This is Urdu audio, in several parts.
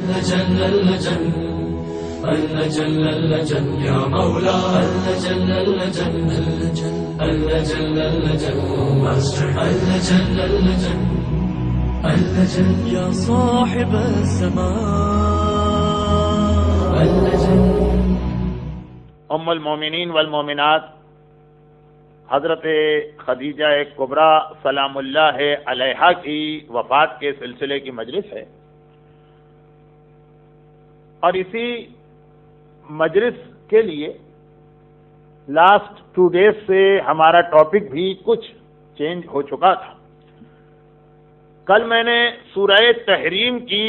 اللجن اللجن اللجن اللجن يا مولا اللجن اللجن اللجن اللجن اللجن اللجن اللجن يا صاحب الزمان اللجن. ام المومنین والمومنات حضرت خدیجہ کبریٰ سلام اللہ علیہا کی وفات کے سلسلے کی مجلس ہے، اور اسی مجلس کے لیے لاسٹ 2 days سے ہمارا ٹاپک بھی کچھ چینج ہو چکا تھا. کل میں نے سورہ تحریم کی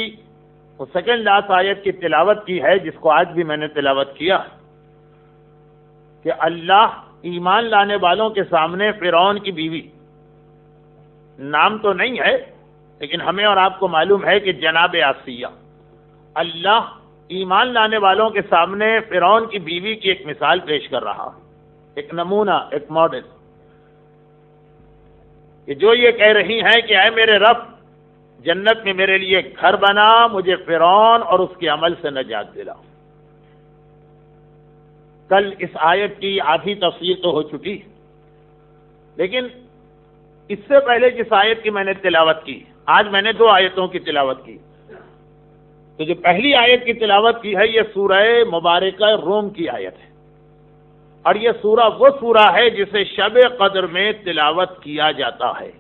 وہ سیکنڈ لاسٹ آیت کی تلاوت کی ہے، جس کو آج بھی میں نے تلاوت کیا کہ اللہ ایمان لانے والوں کے سامنے فرعون کی بیوی، نام تو نہیں ہے لیکن ہمیں اور آپ کو معلوم ہے کہ جناب آسیہ، اللہ ایمان لانے والوں کے سامنے فرعون کی بیوی کی ایک مثال پیش کر رہا، ایک نمونہ، ایک ماڈل، کہ جو یہ کہہ رہی ہیں کہ اے میرے رب جنت میں میرے لیے گھر بنا، مجھے فرعون اور اس کے عمل سے نجات دلا. کل اس آیت کی آدھی تفسیر تو ہو چکی، لیکن اس سے پہلے جس آیت کی میں نے تلاوت کی، آج میں نے 2 آیتوں کی تلاوت کی. تو جو پہلی آیت کی تلاوت کی ہے یہ سورہ مبارکہ روم کی آیت ہے، اور یہ سورہ وہ سورہ ہے جسے شب قدر میں تلاوت کیا جاتا ہے.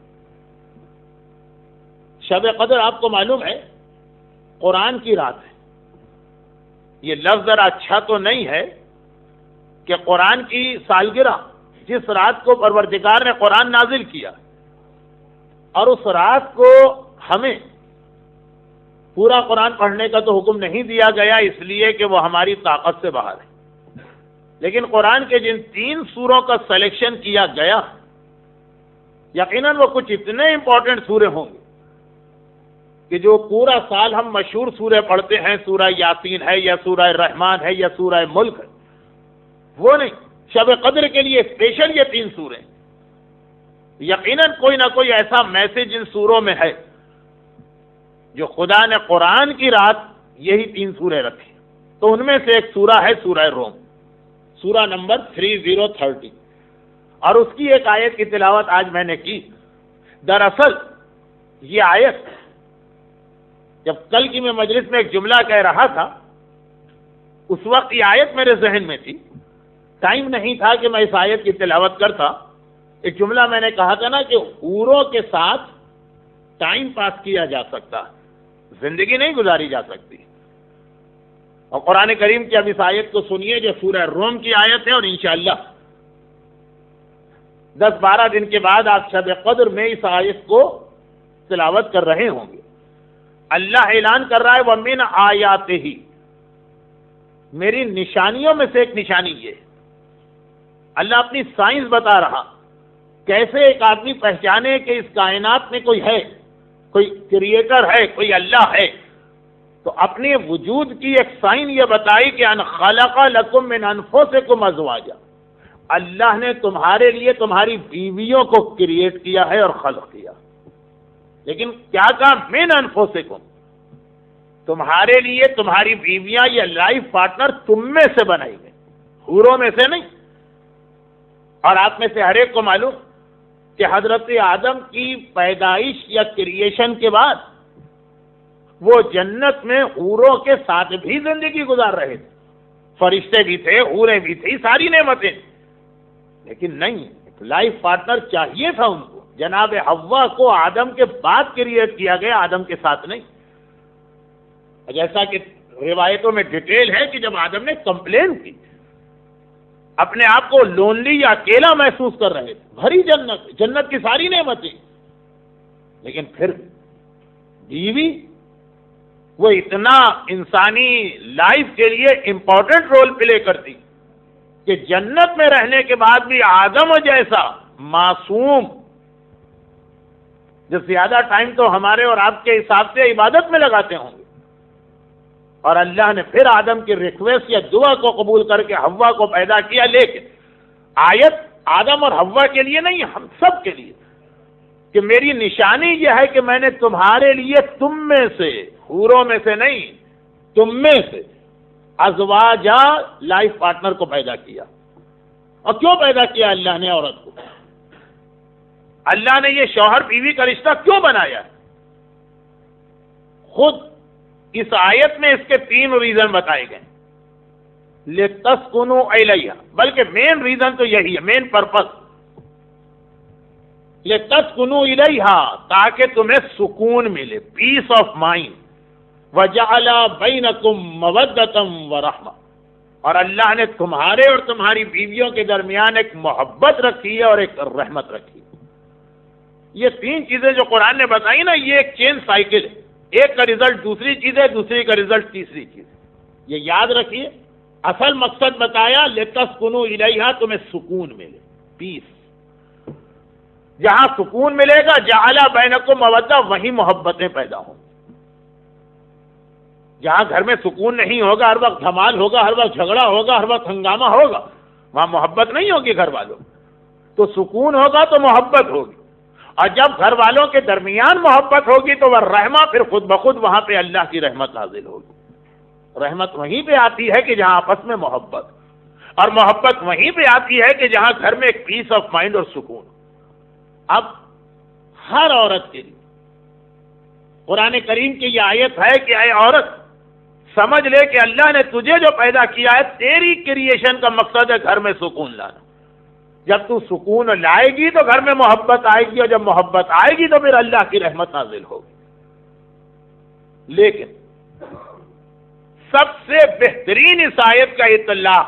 شب قدر آپ کو معلوم ہے قرآن کی رات ہے. یہ لفظ ذرا اچھا تو نہیں ہے کہ قرآن کی سالگرہ، جس رات کو پروردگار نے قرآن نازل کیا، اور اس رات کو ہمیں پورا قرآن پڑھنے کا تو حکم نہیں دیا گیا اس لیے کہ وہ ہماری طاقت سے باہر ہے، لیکن قرآن کے جن 3 سوروں کا سلیکشن کیا گیا یقیناً وہ کچھ اتنے امپورٹنٹ سورے ہوں گے کہ جو پورا سال ہم مشہور سورے پڑھتے ہیں، سورہ یاسین ہے یا سورہ رحمان ہے یا سورہ ملک ہے، وہ نہیں. شب قدر کے لیے اسپیشل یہ 3 سورے، یقیناً کوئی نہ کوئی ایسا میسج ان سوروں میں ہے جو خدا نے قرآن کی رات یہی 3 سورے رکھی. تو ان میں سے ایک سورہ ہے سورہ روم، سورہ نمبر 3030، اور اس کی ایک آیت کی تلاوت آج میں نے کی. دراصل یہ آیت جب کل کی میں مجلس میں ایک جملہ کہہ رہا تھا، اس وقت یہ آیت میرے ذہن میں تھی، ٹائم نہیں تھا کہ میں اس آیت کی تلاوت کرتا. ایک جملہ میں نے کہا تھا نا کہ حوروں کے ساتھ ٹائم پاس کیا جا سکتا، زندگی نہیں گزاری جا سکتی. اور قرآن کریم کی اب اس آیت کو سنیے جو سورہ روم کی آیت ہے، اور انشاءاللہ 10-12 دن کے بعد آپ شب قدر میں اس آیت کو تلاوت کر رہے ہوں گے. اللہ اعلان کر رہا ہے وَمِنْ آیَاتِهِ، میری نشانیوں میں سے ایک نشانی یہ، اللہ اپنی سائنس بتا رہا کیسے ایک آدمی پہچانے کہ اس کائنات میں کوئی ہے، کوئی کریٹر ہے، کوئی اللہ ہے. تو اپنے وجود کی ایک سائن یہ بتائی کہ ان خلق لکم من انفسکم ازواجا، اللہ نے تمہارے لیے تمہاری بیویوں کو کریٹ کیا ہے اور خلق کیا. لیکن کیا کہا؟ من انفسکم، تمہارے لیے تمہاری بیویاں یہ لائف پارٹنر تم میں سے بنائی گئی، حوروں میں سے نہیں. اور آپ میں سے ہر ایک کو معلوم کہ حضرت آدم کی پیدائش یا کریشن کے بعد وہ جنت میں حوروں کے ساتھ بھی زندگی گزار رہے تھے، فرشتے بھی تھے، حوریں بھی تھی، ساری نعمتیں، لیکن نہیں، ایک لائف پارٹنر چاہیے تھا ان کو. جناب حوا کو آدم کے بعد کریٹ کیا گیا، آدم کے ساتھ نہیں. جیسا کہ روایتوں میں ڈیٹیل ہے کہ جب آدم نے کمپلین کی، اپنے آپ کو لونلی یا اکیلا محسوس کر رہے تھے، بھری جنت، جنت کی ساری نعمتیں، لیکن پھر بیوی وہ اتنا انسانی لائف کے لیے امپورٹنٹ رول پلے کرتی کہ جنت میں رہنے کے بعد بھی آدم جیسا معصوم، جو زیادہ ٹائم تو ہمارے اور آپ کے حساب سے عبادت میں لگاتے ہوں گے، اور اللہ نے پھر آدم کی ریکویسٹ یا دعا کو قبول کر کے حوا کو پیدا کیا. لیکن آیت آدم اور حوا کے لیے نہیں، ہم سب کے لیے، کہ میری نشانی یہ ہے کہ میں نے تمہارے لیے تم میں سے، حوروں میں سے نہیں، تم میں سے ازواجا لائف پارٹنر کو پیدا کیا. اور کیوں پیدا کیا اللہ نے عورت کو؟ اللہ نے یہ شوہر بیوی کا رشتہ کیوں بنایا؟ خود اس آیت میں اس کے 3 ریزن بتائے گئے. لِتَسْكُنُوا إِلَيْهَا، بلکہ مین ریزن تو یہی ہے، مین پرپس. لِتَسْكُنُوا إِلَيْهَا، تاکہ تمہیں سکون ملے، پیس آف مائنڈ. وَجَعَلَ بَيْنَكُمْ مَوَدَّةً وَرَحْمَةً، اور اللہ نے تمہارے اور تمہاری بیویوں کے درمیان ایک محبت رکھی ہے اور ایک رحمت رکھی ہے. یہ 3 چیزیں جو قرآن نے بتائی نا، یہ ایک چین سائیکل ہے. ایک کا رزلٹ دوسری چیز ہے، دوسری کا رزلٹ تیسری چیز ہے. یہ یاد رکھیے. اصل مقصد بتایا لِتَسْكُنُوا إِلَيْهَا، تمہیں سکون ملے، پیس. جہاں سکون ملے گا جعل بینکم مودہ، وہیں محبتیں پیدا ہوں. جہاں گھر میں سکون نہیں ہوگا، ہر وقت دھمال ہوگا، ہر وقت جھگڑا ہوگا، ہر وقت ہنگامہ ہوگا، وہاں محبت نہیں ہوگی گھر والوں. تو سکون ہوگا تو محبت ہوگی، اور جب گھر والوں کے درمیان محبت ہوگی تو وہ رحمہ پھر خود بخود وہاں پہ اللہ کی رحمت نازل ہوگی. رحمت وہیں پہ آتی ہے کہ جہاں آپس میں محبت، اور محبت وہیں پہ آتی ہے کہ جہاں گھر میں ایک پیس آف مائنڈ اور سکون. اب ہر عورت کے لیے قرآن کریم کی یہ آیت ہے کہ اے عورت، سمجھ لے کہ اللہ نے تجھے جو پیدا کیا ہے، تیری کریشن کا مقصد ہے گھر میں سکون لانا. جب تو سکون لائے گی تو گھر میں محبت آئے گی، اور جب محبت آئے گی تو پھر اللہ کی رحمت نازل ہوگی. لیکن سب سے بہترین اس آیت کا اطلاع،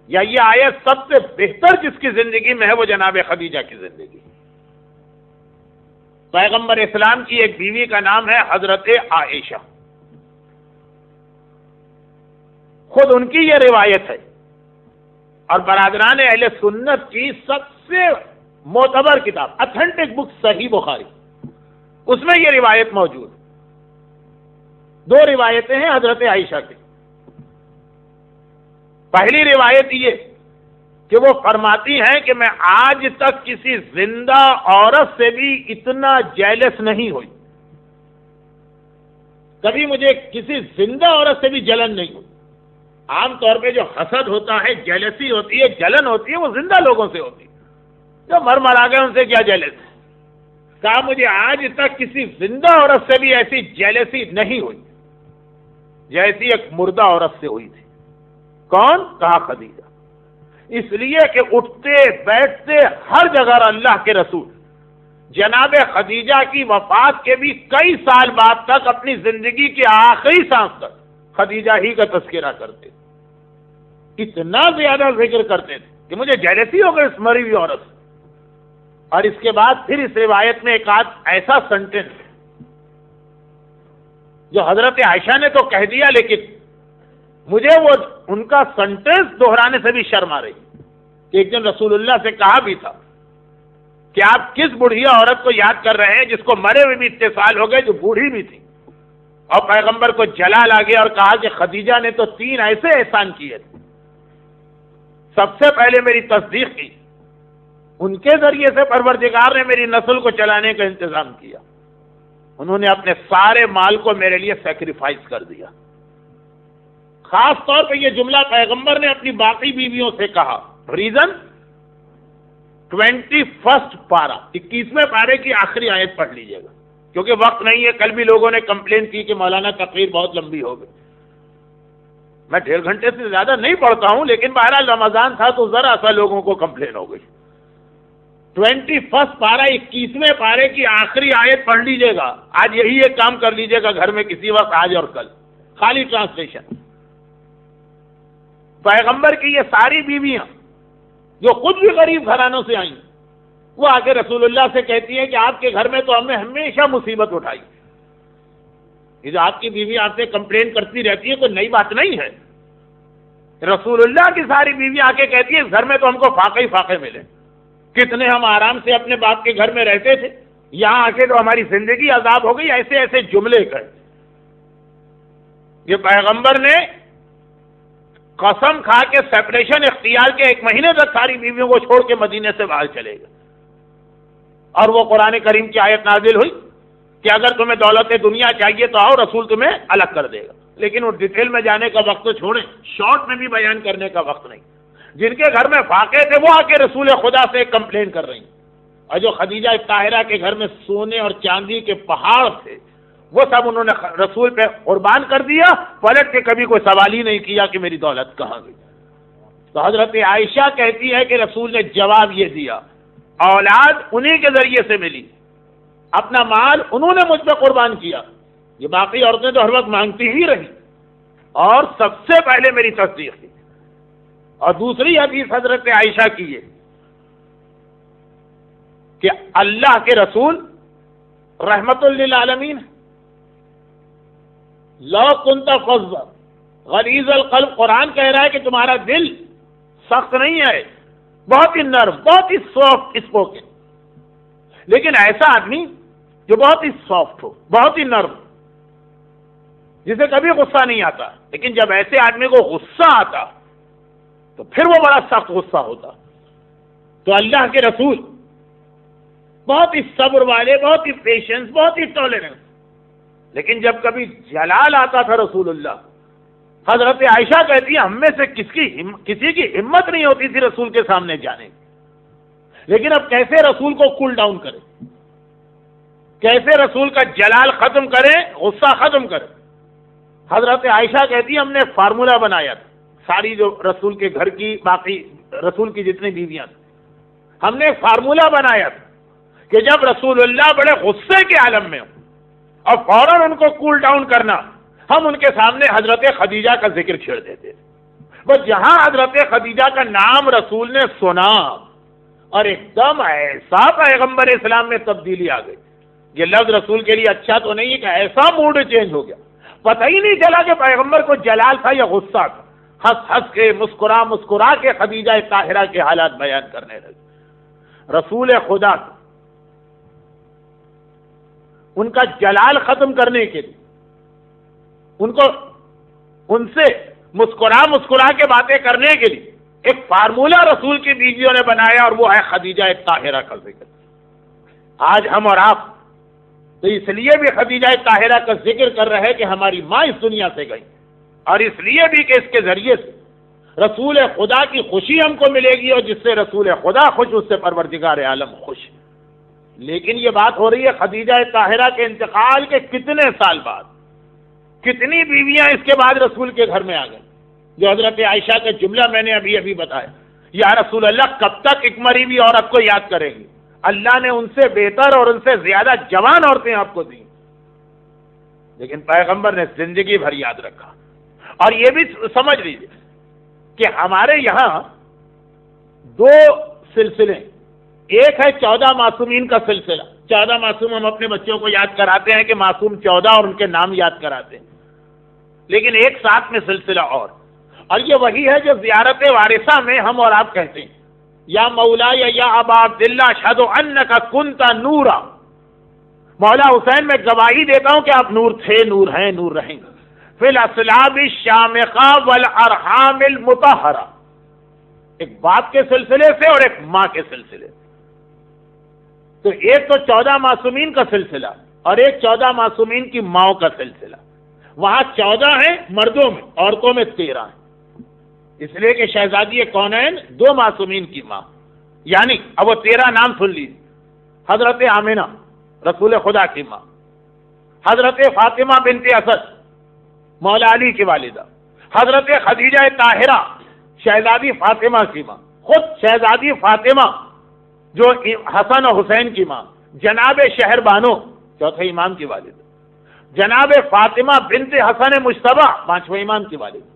یا یہ آیت سب سے بہتر جس کی زندگی میں ہے، وہ جناب خدیجہ کی زندگی. پیغمبر اسلام کی ایک بیوی کا نام ہے حضرت عائشہ. خود ان کی یہ روایت ہے، اور برادران اہل سنت کی سب سے معتبر کتاب اتھینٹک بک صحیح بخاری، اس میں یہ روایت موجود. 2 روایتیں ہیں حضرت عائشہ کی. پہلی روایت یہ کہ وہ فرماتی ہیں کہ میں آج تک کسی زندہ عورت سے بھی اتنا جیلس نہیں ہوئی. کبھی مجھے کسی زندہ عورت سے بھی جلن نہیں ہوئی. عام طور پہ جو حسد ہوتا ہے، جیلسی ہوتی ہے، جلن ہوتی ہے، وہ زندہ لوگوں سے ہوتی ہے. جو مر آ گئے ان سے کیا جیلس. کہا مجھے آج تک کسی زندہ عورت سے بھی ایسی جیلسی نہیں ہوئی جیسی ایک مردہ عورت سے ہوئی تھی. کون؟ کہا خدیجہ. اس لیے کہ اٹھتے بیٹھتے ہر جگہ اللہ کے رسول جناب خدیجہ کی وفات کے بھی کئی سال بعد تک اپنی زندگی کے آخری سانس تک خدیجہ ہی کا تذکرہ کرتے. اتنا زیادہ ذکر کرتے تھے کہ مجھے جیلسی ہو گئی اس مری ہوئی عورت سے. اور اس کے بعد پھر اس روایت میں ایک آدھ ایسا سنٹینس جو حضرت عائشہ نے تو کہہ دیا، لیکن مجھے وہ ان کا سنٹینس دہرانے سے بھی شرم آ رہی کہ ایک دن رسول اللہ سے کہا بھی تھا کہ آپ کس بوڑھیا عورت کو یاد کر رہے ہیں جس کو مرے ہوئے بھی اتنے سال ہو گئے، جو بوڑھی بھی تھی. اور پیغمبر کو جلال آ گیا اور کہا کہ خدیجہ نے تو 3 ایسے احسان کیے تھے. سب سے پہلے میری تصدیق کی، ان کے ذریعے سے پروردگار نے میری نسل کو چلانے کا انتظام کیا. انہوں نے اپنے سارے مال کو میرے لیے سیکریفائز کر دیا. خاص طور پہ یہ جملہ پیغمبر نے اپنی باقی بیویوں سے کہا. ریزن 21 پارہ 21ویں پارے کی آخری آیت پڑھ لیجئے گا، کیونکہ وقت نہیں ہے. کل بھی لوگوں نے کمپلین کی کہ مولانا تقریر بہت لمبی ہو گئی. میں 1.5 گھنٹے سے زیادہ نہیں پڑھتا ہوں، لیکن بہرحال رمضان تھا تو ذرا سا لوگوں کو کمپلین ہو گئی. 21 پارہ 21ویں پارے کی آخری آیت پڑھ لیجئے گا. آج یہی ایک کام کر لیجئے گا گھر میں کسی وقت، آج اور کل، خالی ٹرانسلیشن. پیغمبر کی یہ ساری بیویاں جو خود بھی غریب گھرانوں سے آئیں، وہ آ کے رسول اللہ سے کہتی ہیں کہ آپ کے گھر میں تو ہم نے ہمیشہ مصیبت اٹھائی. یہ جو آپ کی بیوی آپ سے کمپلین کرتی رہتی ہے کوئی نئی بات نہیں ہے. رسول اللہ کی ساری بیوی آ کے کہتی ہے اس گھر میں تو ہم کو فاقے ہی فاقے ملے. کتنے ہم آرام سے اپنے باپ کے گھر میں رہتے تھے، یہاں آ کے تو ہماری زندگی عذاب ہو گئی. ایسے ایسے جملے کہے. یہ پیغمبر نے قسم کھا کے سیپریشن اختیار کے 1 مہینے تک ساری بیویوں کو چھوڑ کے مدینے سے باہر چلے گئے. اور وہ قرآن کریم کی آیت نازل ہوئی کہ اگر تمہیں دولت دنیا چاہیے تو آؤ، رسول تمہیں الگ کر دے گا، لیکن وہ ڈیٹیل میں جانے کا وقت تو چھوڑیں، شارٹ میں بھی بیان کرنے کا وقت نہیں۔ جن کے گھر میں فاقے تھے وہ آ کے رسول خدا سے کمپلین کر رہی ہیں، اور جو خدیجہ طاہرہ کے گھر میں سونے اور چاندی کے پہاڑ تھے وہ سب انہوں نے رسول پہ قربان کر دیا، پلٹ کے کبھی کوئی سوال ہی نہیں کیا کہ میری دولت کہاں گئی۔ تو حضرت عائشہ کہتی ہے کہ رسول نے جواب یہ دیا، اولاد انہی کے ذریعے سے ملی، اپنا مال انہوں نے مجھ پہ قربان کیا، یہ باقی عورتیں تو ہر وقت مانگتی ہی رہی، اور سب سے پہلے میری تصدیق کی۔ اور دوسری حدیث حضرت عائشہ کی ہے کہ اللہ کے رسول رحمت للعالمین، لو کنت فظا غلیظ القلب، قرآن کہہ رہا ہے کہ تمہارا دل سخت نہیں ہے، بہت ہی نرم، بہت ہی سافٹ اسپوکن، لیکن ایسا آدمی جو بہت ہی سافٹ ہو، بہت ہی نرم، جسے کبھی غصہ نہیں آتا، لیکن جب ایسے آدمی کو غصہ آتا تو پھر وہ بڑا سخت غصہ ہوتا۔ تو اللہ کے رسول بہت ہی صبر والے، بہت ہی پیشنس، بہت ہی ٹالرنس، لیکن جب کبھی جلال آتا تھا رسول اللہ، حضرت عائشہ کہتی ہے ہم میں سے کسی کی ہمت نہیں ہوتی تھی رسول کے سامنے جانے کی۔ لیکن اب کیسے رسول کو کول ڈاؤن کرے، کیسے رسول کا جلال ختم کرے، غصہ ختم کرے۔ حضرت عائشہ کہتی ہے ہم نے فارمولہ بنایا تھا، ساری جو رسول کے گھر کی، باقی رسول کی جتنی بیویاں تھیں، ہم نے فارمولہ بنایا تھا کہ جب رسول اللہ بڑے غصے کے عالم میں ہوں اور فوراً ان کو کول ڈاؤن کرنا، ہم ان کے سامنے حضرت خدیجہ کا ذکر چھیڑ دیتے تھے۔ بس جہاں حضرت خدیجہ کا نام رسول نے سنا اور ایک دم ایسا پیغمبر اسلام میں تبدیلی آ گئی، یہ لفظ رسول کے لیے اچھا تو نہیں ہے کہ ایسا موڈ چینج ہو گیا، پتہ ہی نہیں چلا کہ پیغمبر کو جلال تھا یا غصہ تھا، ہنس ہنس کے، مسکرا کے خدیجہ طاہرہ کے حالات بیان کرنے لگے۔ رسول خدا ان کا جلال ختم کرنے کے لیے ان سے مسکرا کے باتیں کرنے کے لیے ایک فارمولہ رسول کی بیویوں نے بنایا، اور وہ ہے خدیجہ طاہرہ کا ذکر۔ آج ہم اور آپ تو اس لیے بھی خدیجہ طاہرہ کا ذکر کر رہے کہ ہماری ماں اس دنیا سے گئی، اور اس لیے بھی کہ اس کے ذریعے سے رسول خدا کی خوشی ہم کو ملے گی، اور جس سے رسول خدا خوش اس سے پروردگار عالم خوش۔ لیکن یہ بات ہو رہی ہے خدیجہ طاہرہ کے انتقال کے کتنے سال بعد، کتنی بیویاں اس کے بعد رسول کے گھر میں آ گئیں۔ جو حضرت عائشہ کا جملہ میں نے ابھی بتایا، یا رسول اللہ کب تک ایک مری بھی عورت کو یاد کریں گی؟ اللہ نے ان سے بہتر اور ان سے زیادہ جوان عورتیں آپ کو دیں، لیکن پیغمبر نے زندگی بھر یاد رکھا۔ اور یہ بھی سمجھ لیجیے کہ ہمارے یہاں دو سلسلے، ایک ہے 14 معصومین کا سلسلہ، 14 معصوم ہم اپنے بچوں کو یاد کراتے ہیں کہ معصوم 14 اور ان کے نام یاد کراتے ہیں، لیکن ایک ساتھ میں سلسلہ اور یہ وہی ہے جو زیارت وارثہ میں ہم اور آپ کہتے ہیں، یا مولا یا ابا عبداللہ اشہد انک کنت نورا، مولا حسین میں گواہی دیتا ہوں کہ آپ نور تھے، نور ہیں، نور رہیں گے، فی الاصلاب الشامخہ والارحام المطہرہ، ایک باپ کے سلسلے سے اور ایک ماں کے سلسلے سے۔ تو ایک تو 14 معصومین کا سلسلہ اور ایک 14 معصومین کی ماؤں کا سلسلہ۔ وہاں 14 ہیں مردوں میں، عورتوں میں 13 ہیں، اس لیے کہ شہزادی کونین 2 معصومین کی ماں، یعنی اب وہ 13 نام سن لیجیے۔ حضرت آمنہ رسول خدا کی ماں، حضرت فاطمہ بنت اسد مولا علی کی والدہ، حضرت خدیجہ طاہرہ شہزادی فاطمہ کی ماں، خود شہزادی فاطمہ جو حسن و حسین کی ماں، جناب شہر بانو چوتھے امام کی والدہ، جناب فاطمہ بنت حسن مجتبی 5ویں امام کی والدہ،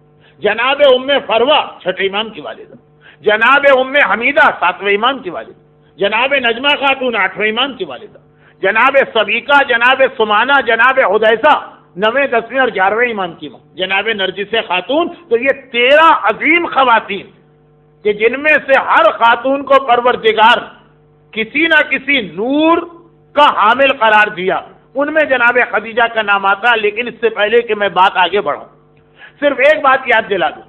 جناب ام فروہ 6 امام کی والدہ، جناب ام حمیدہ 7ویں امام کی والدہ، جناب نجمہ خاتون 8ویں امام کی والدہ، جناب سبیکہ، جناب سمانہ، جناب حدیثہ 9ویں 10ویں اور 11ویں امام کی ماں، جناب نرجس خاتون۔ تو یہ 13 عظیم خواتین کہ جن میں سے ہر خاتون کو پروردگار کسی نہ کسی نور کا حامل قرار دیا، ان میں جناب خدیجہ کا نام آتا۔ لیکن اس سے پہلے کہ میں بات آگے بڑھاؤں، صرف ایک بات یاد دلا دوں،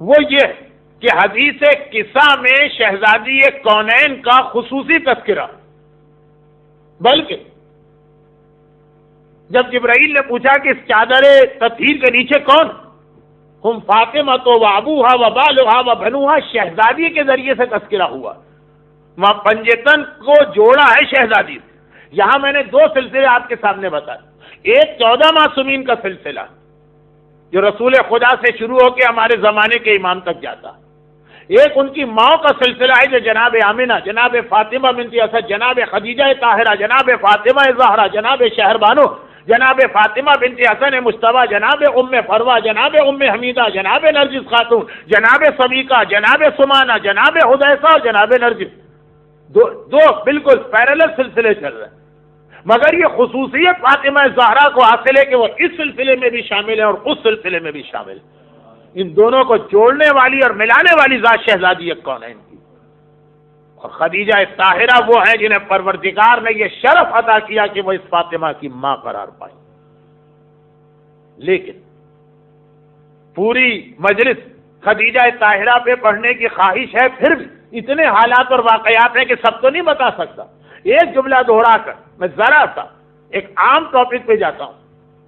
وہ یہ کہ حدیث قصہ میں شہزادی کونین کا خصوصی تذکرہ، بلکہ جب جبرائیل نے پوچھا کہ اس چادر تطہیر کے نیچے کون؟ ہم فاطمہ تو و ابوہا و بالہا و بنوہا، شہزادی کے ذریعے سے تذکرہ ہوا، وہاں پنجتن کو جوڑا ہے شہزادی سے۔ یہاں میں نے دو سلسلے آپ کے سامنے بتائے، ایک 14 معصومین کا سلسلہ جو رسول خدا سے شروع ہو کے ہمارے زمانے کے امام تک جاتا، ایک ان کی ماں کا سلسلہ ہے جو جناب آمنہ، جناب فاطمہ بنت اسد، جناب خدیجہ طاہرہ، جناب فاطمہ زہرا، جناب شہر بانو، جناب فاطمہ بنت حسن مجتبیٰ، جناب ام فروہ، جناب ام حمیدہ، جناب نرجس خاتون، جناب سبیکہ، جناب سمانہ، جناب حذیفہ اور جناب نرجس، دو بالکل پیرلل سلسلے چل رہے ہیں، مگر یہ خصوصیت فاطمہ زہرا کو حاصل ہے کہ وہ اس سلسلے میں بھی شامل ہے اور اس سلسلے میں بھی شامل ہے۔ ان دونوں کو جوڑنے والی اور ملانے والی ذات شہزادی کون ہے ان کی؟ اور خدیجہ طاہرہ وہ ہیں جنہیں پروردگار نے یہ شرف عطا کیا کہ وہ اس فاطمہ کی ماں قرار پائیں۔ لیکن پوری مجلس خدیجہ طاہرہ پہ پڑھنے کی خواہش ہے، پھر بھی اتنے حالات اور واقعات ہیں کہ سب تو نہیں بتا سکتا۔ ایک جملہ دوہرا کر میں ذرا سا ایک عام ٹاپک پہ جاتا ہوں،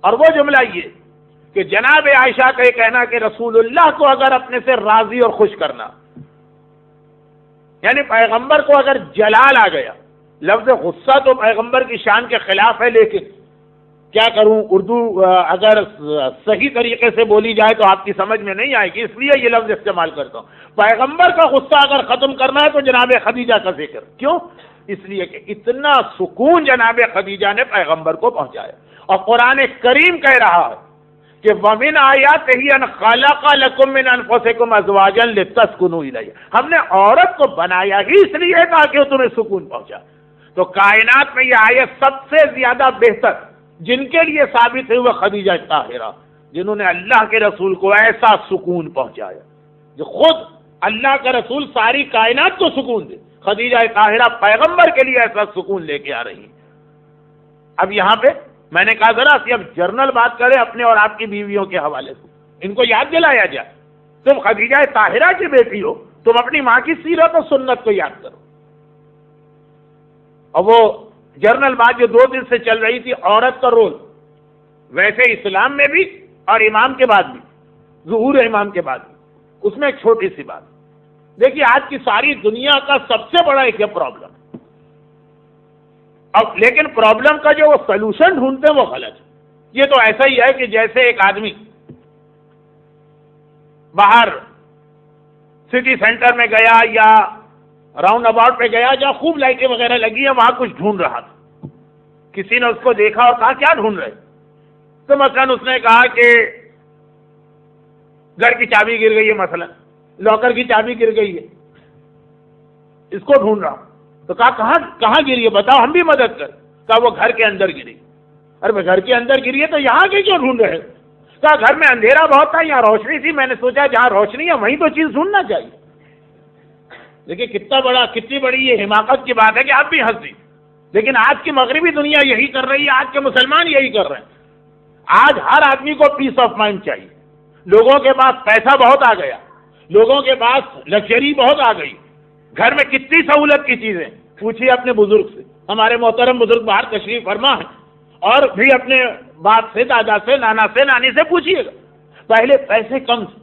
اور وہ جملہ یہ کہ جناب عائشہ کا یہ کہنا کہ رسول اللہ کو اگر اپنے سے راضی اور خوش کرنا، یعنی پیغمبر کو اگر جلال آ گیا، لفظ غصہ تو پیغمبر کی شان کے خلاف ہے، لیکن کیا کروں، اردو اگر صحیح طریقے سے بولی جائے تو آپ کی سمجھ میں نہیں آئے گی، اس لیے یہ لفظ استعمال کرتا ہوں۔ پیغمبر کا غصہ اگر ختم کرنا ہے تو جناب خدیجہ کا ذکر، کیوں؟ اس لیے کہ اتنا سکون جناب خدیجہ نے پیغمبر کو پہنچایا، اور قرآن کریم کہہ رہا ہے کہ وَمِنْ آیَاتِهِ أَنْ خَلَقَ لَكُم مِّنْ أَنفُسِكُمْ أَزْوَاجًا لِتَسْكُنُوا إِلَيْهَا، ہم نے عورت کو بنایا ہی اس لیے تاکہ وہ تمہیں سکون پہنچا۔ تو کائنات میں یہ آیت سب سے زیادہ بہتر جن کے لیے ثابت ہے وہ خدیجہ طاہرہ، جنہوں نے اللہ کے رسول کو ایسا سکون پہنچایا، جو خود اللہ کا رسول ساری کائنات کو سکون دے، خدیجہ طاہرہ پیغمبر کے لیے ایسا سکون لے کے آ رہی ہیں۔ اب یہاں پہ میں نے کہا ذرا سی اب جرنل بات کریں اپنے اور آپ کی بیویوں کے حوالے سے، ان کو یاد دلایا جائے۔ تم خدیجہ طاہرہ کی بیٹی ہو، تم اپنی ماں کی سیرت اور سنت کو یاد کرو۔ اور وہ جرنل بات جو 2 دن سے چل رہی تھی، عورت کا رول، ویسے اسلام میں بھی اور امام کے بعد بھی، ظہور امام کے بعد بھی، اس میں ایک چھوٹی سی بات دیکھیے، آج کی ساری دنیا کا سب سے بڑا ایک پرابلم، اب لیکن پرابلم کا جو وہ سلوشن ڈھونڈتے ہیں وہ غلط ہے۔ یہ تو ایسا ہی ہے کہ جیسے ایک آدمی باہر سٹی سینٹر میں گیا یا راؤنڈ اباؤٹ پہ گیا جہاں خوب لائٹیں وغیرہ لگی ہیں، وہاں کچھ ڈھونڈ رہا تھا، کسی نے اس کو دیکھا اور کہا کیا ڈھونڈ رہے؟ تو مثلاً اس نے کہا کہ گھر کی چابی گر گئی ہے، مثلاً لاکر کی چابی گر گئی ہے، اس کو ڈھونڈ رہا۔ تو کہا کہاں گری ہے بتاؤ، ہم بھی مدد کر۔ کہا وہ گھر کے اندر گری۔ ارے میں گھر کے اندر گری ہے تو یہاں کے کیوں ڈھونڈ رہے؟ کہا گھر میں اندھیرا بہت تھا، یہاں روشنی تھی، میں نے سوچا جہاں روشنی ہے وہیں تو چیز ڈھونڈنا چاہیے۔ دیکھیے کتنی بڑی یہ حماقت کی بات ہے کہ آپ بھی ہنس دی، لیکن آج کی مغربی دنیا یہی کر رہی ہے، آج کے مسلمان یہی کر رہے ہیں۔ آج ہر آدمی کو پیس آف مائنڈ چاہیے، لوگوں کے پاس پیسہ بہت آ گیا، لوگوں کے پاس لگژری بہت آ گئی، گھر میں کتنی سہولت کی چیزیں، پوچھیے اپنے بزرگ سے، ہمارے محترم بزرگ باہر تشریف فرما ہیں، اور بھی اپنے باپ سے، دادا سے، نانا سے، نانی سے پوچھیے گا، پہلے پیسے کم تھے،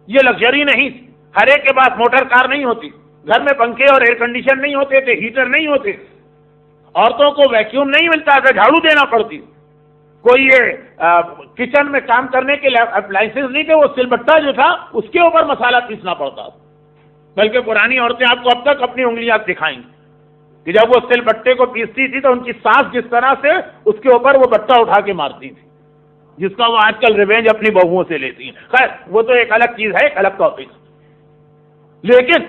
یہ لگژری نہیں تھی، ہر ایک کے پاس موٹر کار نہیں ہوتی، گھر میں پنکھے اور ایئر کنڈیشن نہیں ہوتے تھے، ہیٹر نہیں ہوتے، عورتوں کو ویکیوم نہیں ملتا تھا، جھاڑو دینا پڑتی، کوئی یہ کچن میں کام کرنے کے اپلائنسز نہیں تھے، وہ سل بٹا جو تھا اس کے اوپر مسالہ پیسنا پڑتا تھا، بلکہ پرانی عورتیں آپ کو اب تک اپنی انگلیاں دکھائیں گی کہ جب وہ سل بٹے کو پیستی تھی تو ان کی سانس جس طرح سے اس کے اوپر وہ بٹا اٹھا کے مارتی تھی، جس کا وہ آج کل ریونج اپنی بہوؤں سے لیتی ہیں۔ خیر وہ تو ایک الگ چیز ہے، ایک الگ ٹاپک، لیکن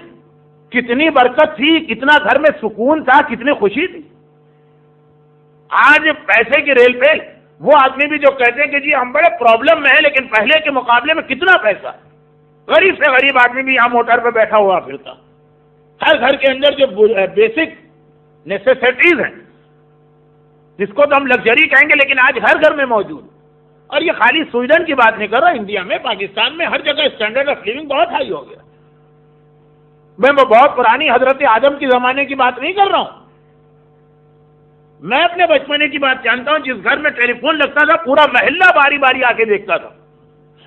کتنی برکت تھی، کتنا گھر میں سکون تھا، کتنی خوشی تھی۔ آج پیسے کی ریل پہ وہ آدمی بھی جو کہتے ہیں کہ جی ہم بڑے پرابلم میں ہیں، لیکن پہلے کے مقابلے میں کتنا پیسہ، غریب سے غریب آدمی بھی یہاں موٹر پہ بیٹھا ہوا پھرتا، ہر گھر کے اندر جو بیسک نیسیسٹیز ہیں جس کو تو ہم لگژری کہیں گے، لیکن آج ہر گھر میں موجود۔ اور یہ خالی سویڈن کی بات نہیں کر رہا، انڈیا میں، پاکستان میں ہر جگہ اسٹینڈرڈ آف لیونگ بہت ہائی ہو گیا۔ میں بہت پرانی حضرت آدم کے زمانے کی بات نہیں کر رہا ہوں، میں اپنے بچپنے کی بات جانتا ہوں، جس گھر میں ٹیلی فون لگتا تھا پورا محلہ باری باری آ کے دیکھتا تھا،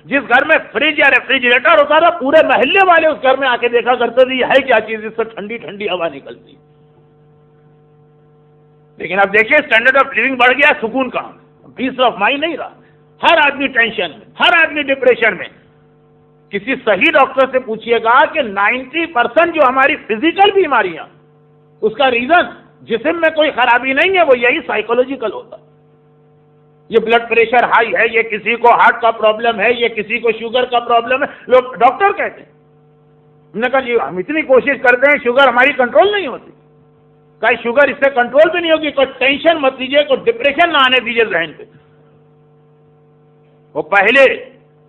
جس گھر میں فریج یا ریفریجریٹر ہوتا تھا پورے محلے والے اس گھر میں آ کے دیکھا کرتے تھے یہ ہے کیا چیز، اس سے ٹھنڈی ٹھنڈی ہوا نکلتی. لیکن اب دیکھیے اسٹینڈرڈ آف لیونگ بڑھ گیا، سکون کہاں، پیس آف مائنڈ نہیں رہا. ہر آدمی ٹینشن میں، ہر آدمی ڈپریشن میں. کسی صحیح ڈاکٹر سے پوچھئے گا کہ 90% جو ہماری فزیکل بیماریاں اس کا ریزن جسم میں کوئی خرابی نہیں ہے، وہ یہی سائیکولوجیکل ہوتا. یہ بلڈ پریشر ہائی ہے، یہ کسی کو ہارٹ کا پرابلم ہے، یہ کسی کو شوگر کا پرابلم ہے، لوگ ڈاکٹر کہتے ہیں. ہم نے کہا جی ہم اتنی کوشش کرتے ہیں شوگر ہماری کنٹرول نہیں ہوتی. کہیں شوگر اس سے کنٹرول بھی نہیں ہوگی، کوئی ٹینشن مت لیجیے، کوئی ڈپریشن نہ آنے دیجیے ذہن پہ. وہ پہلے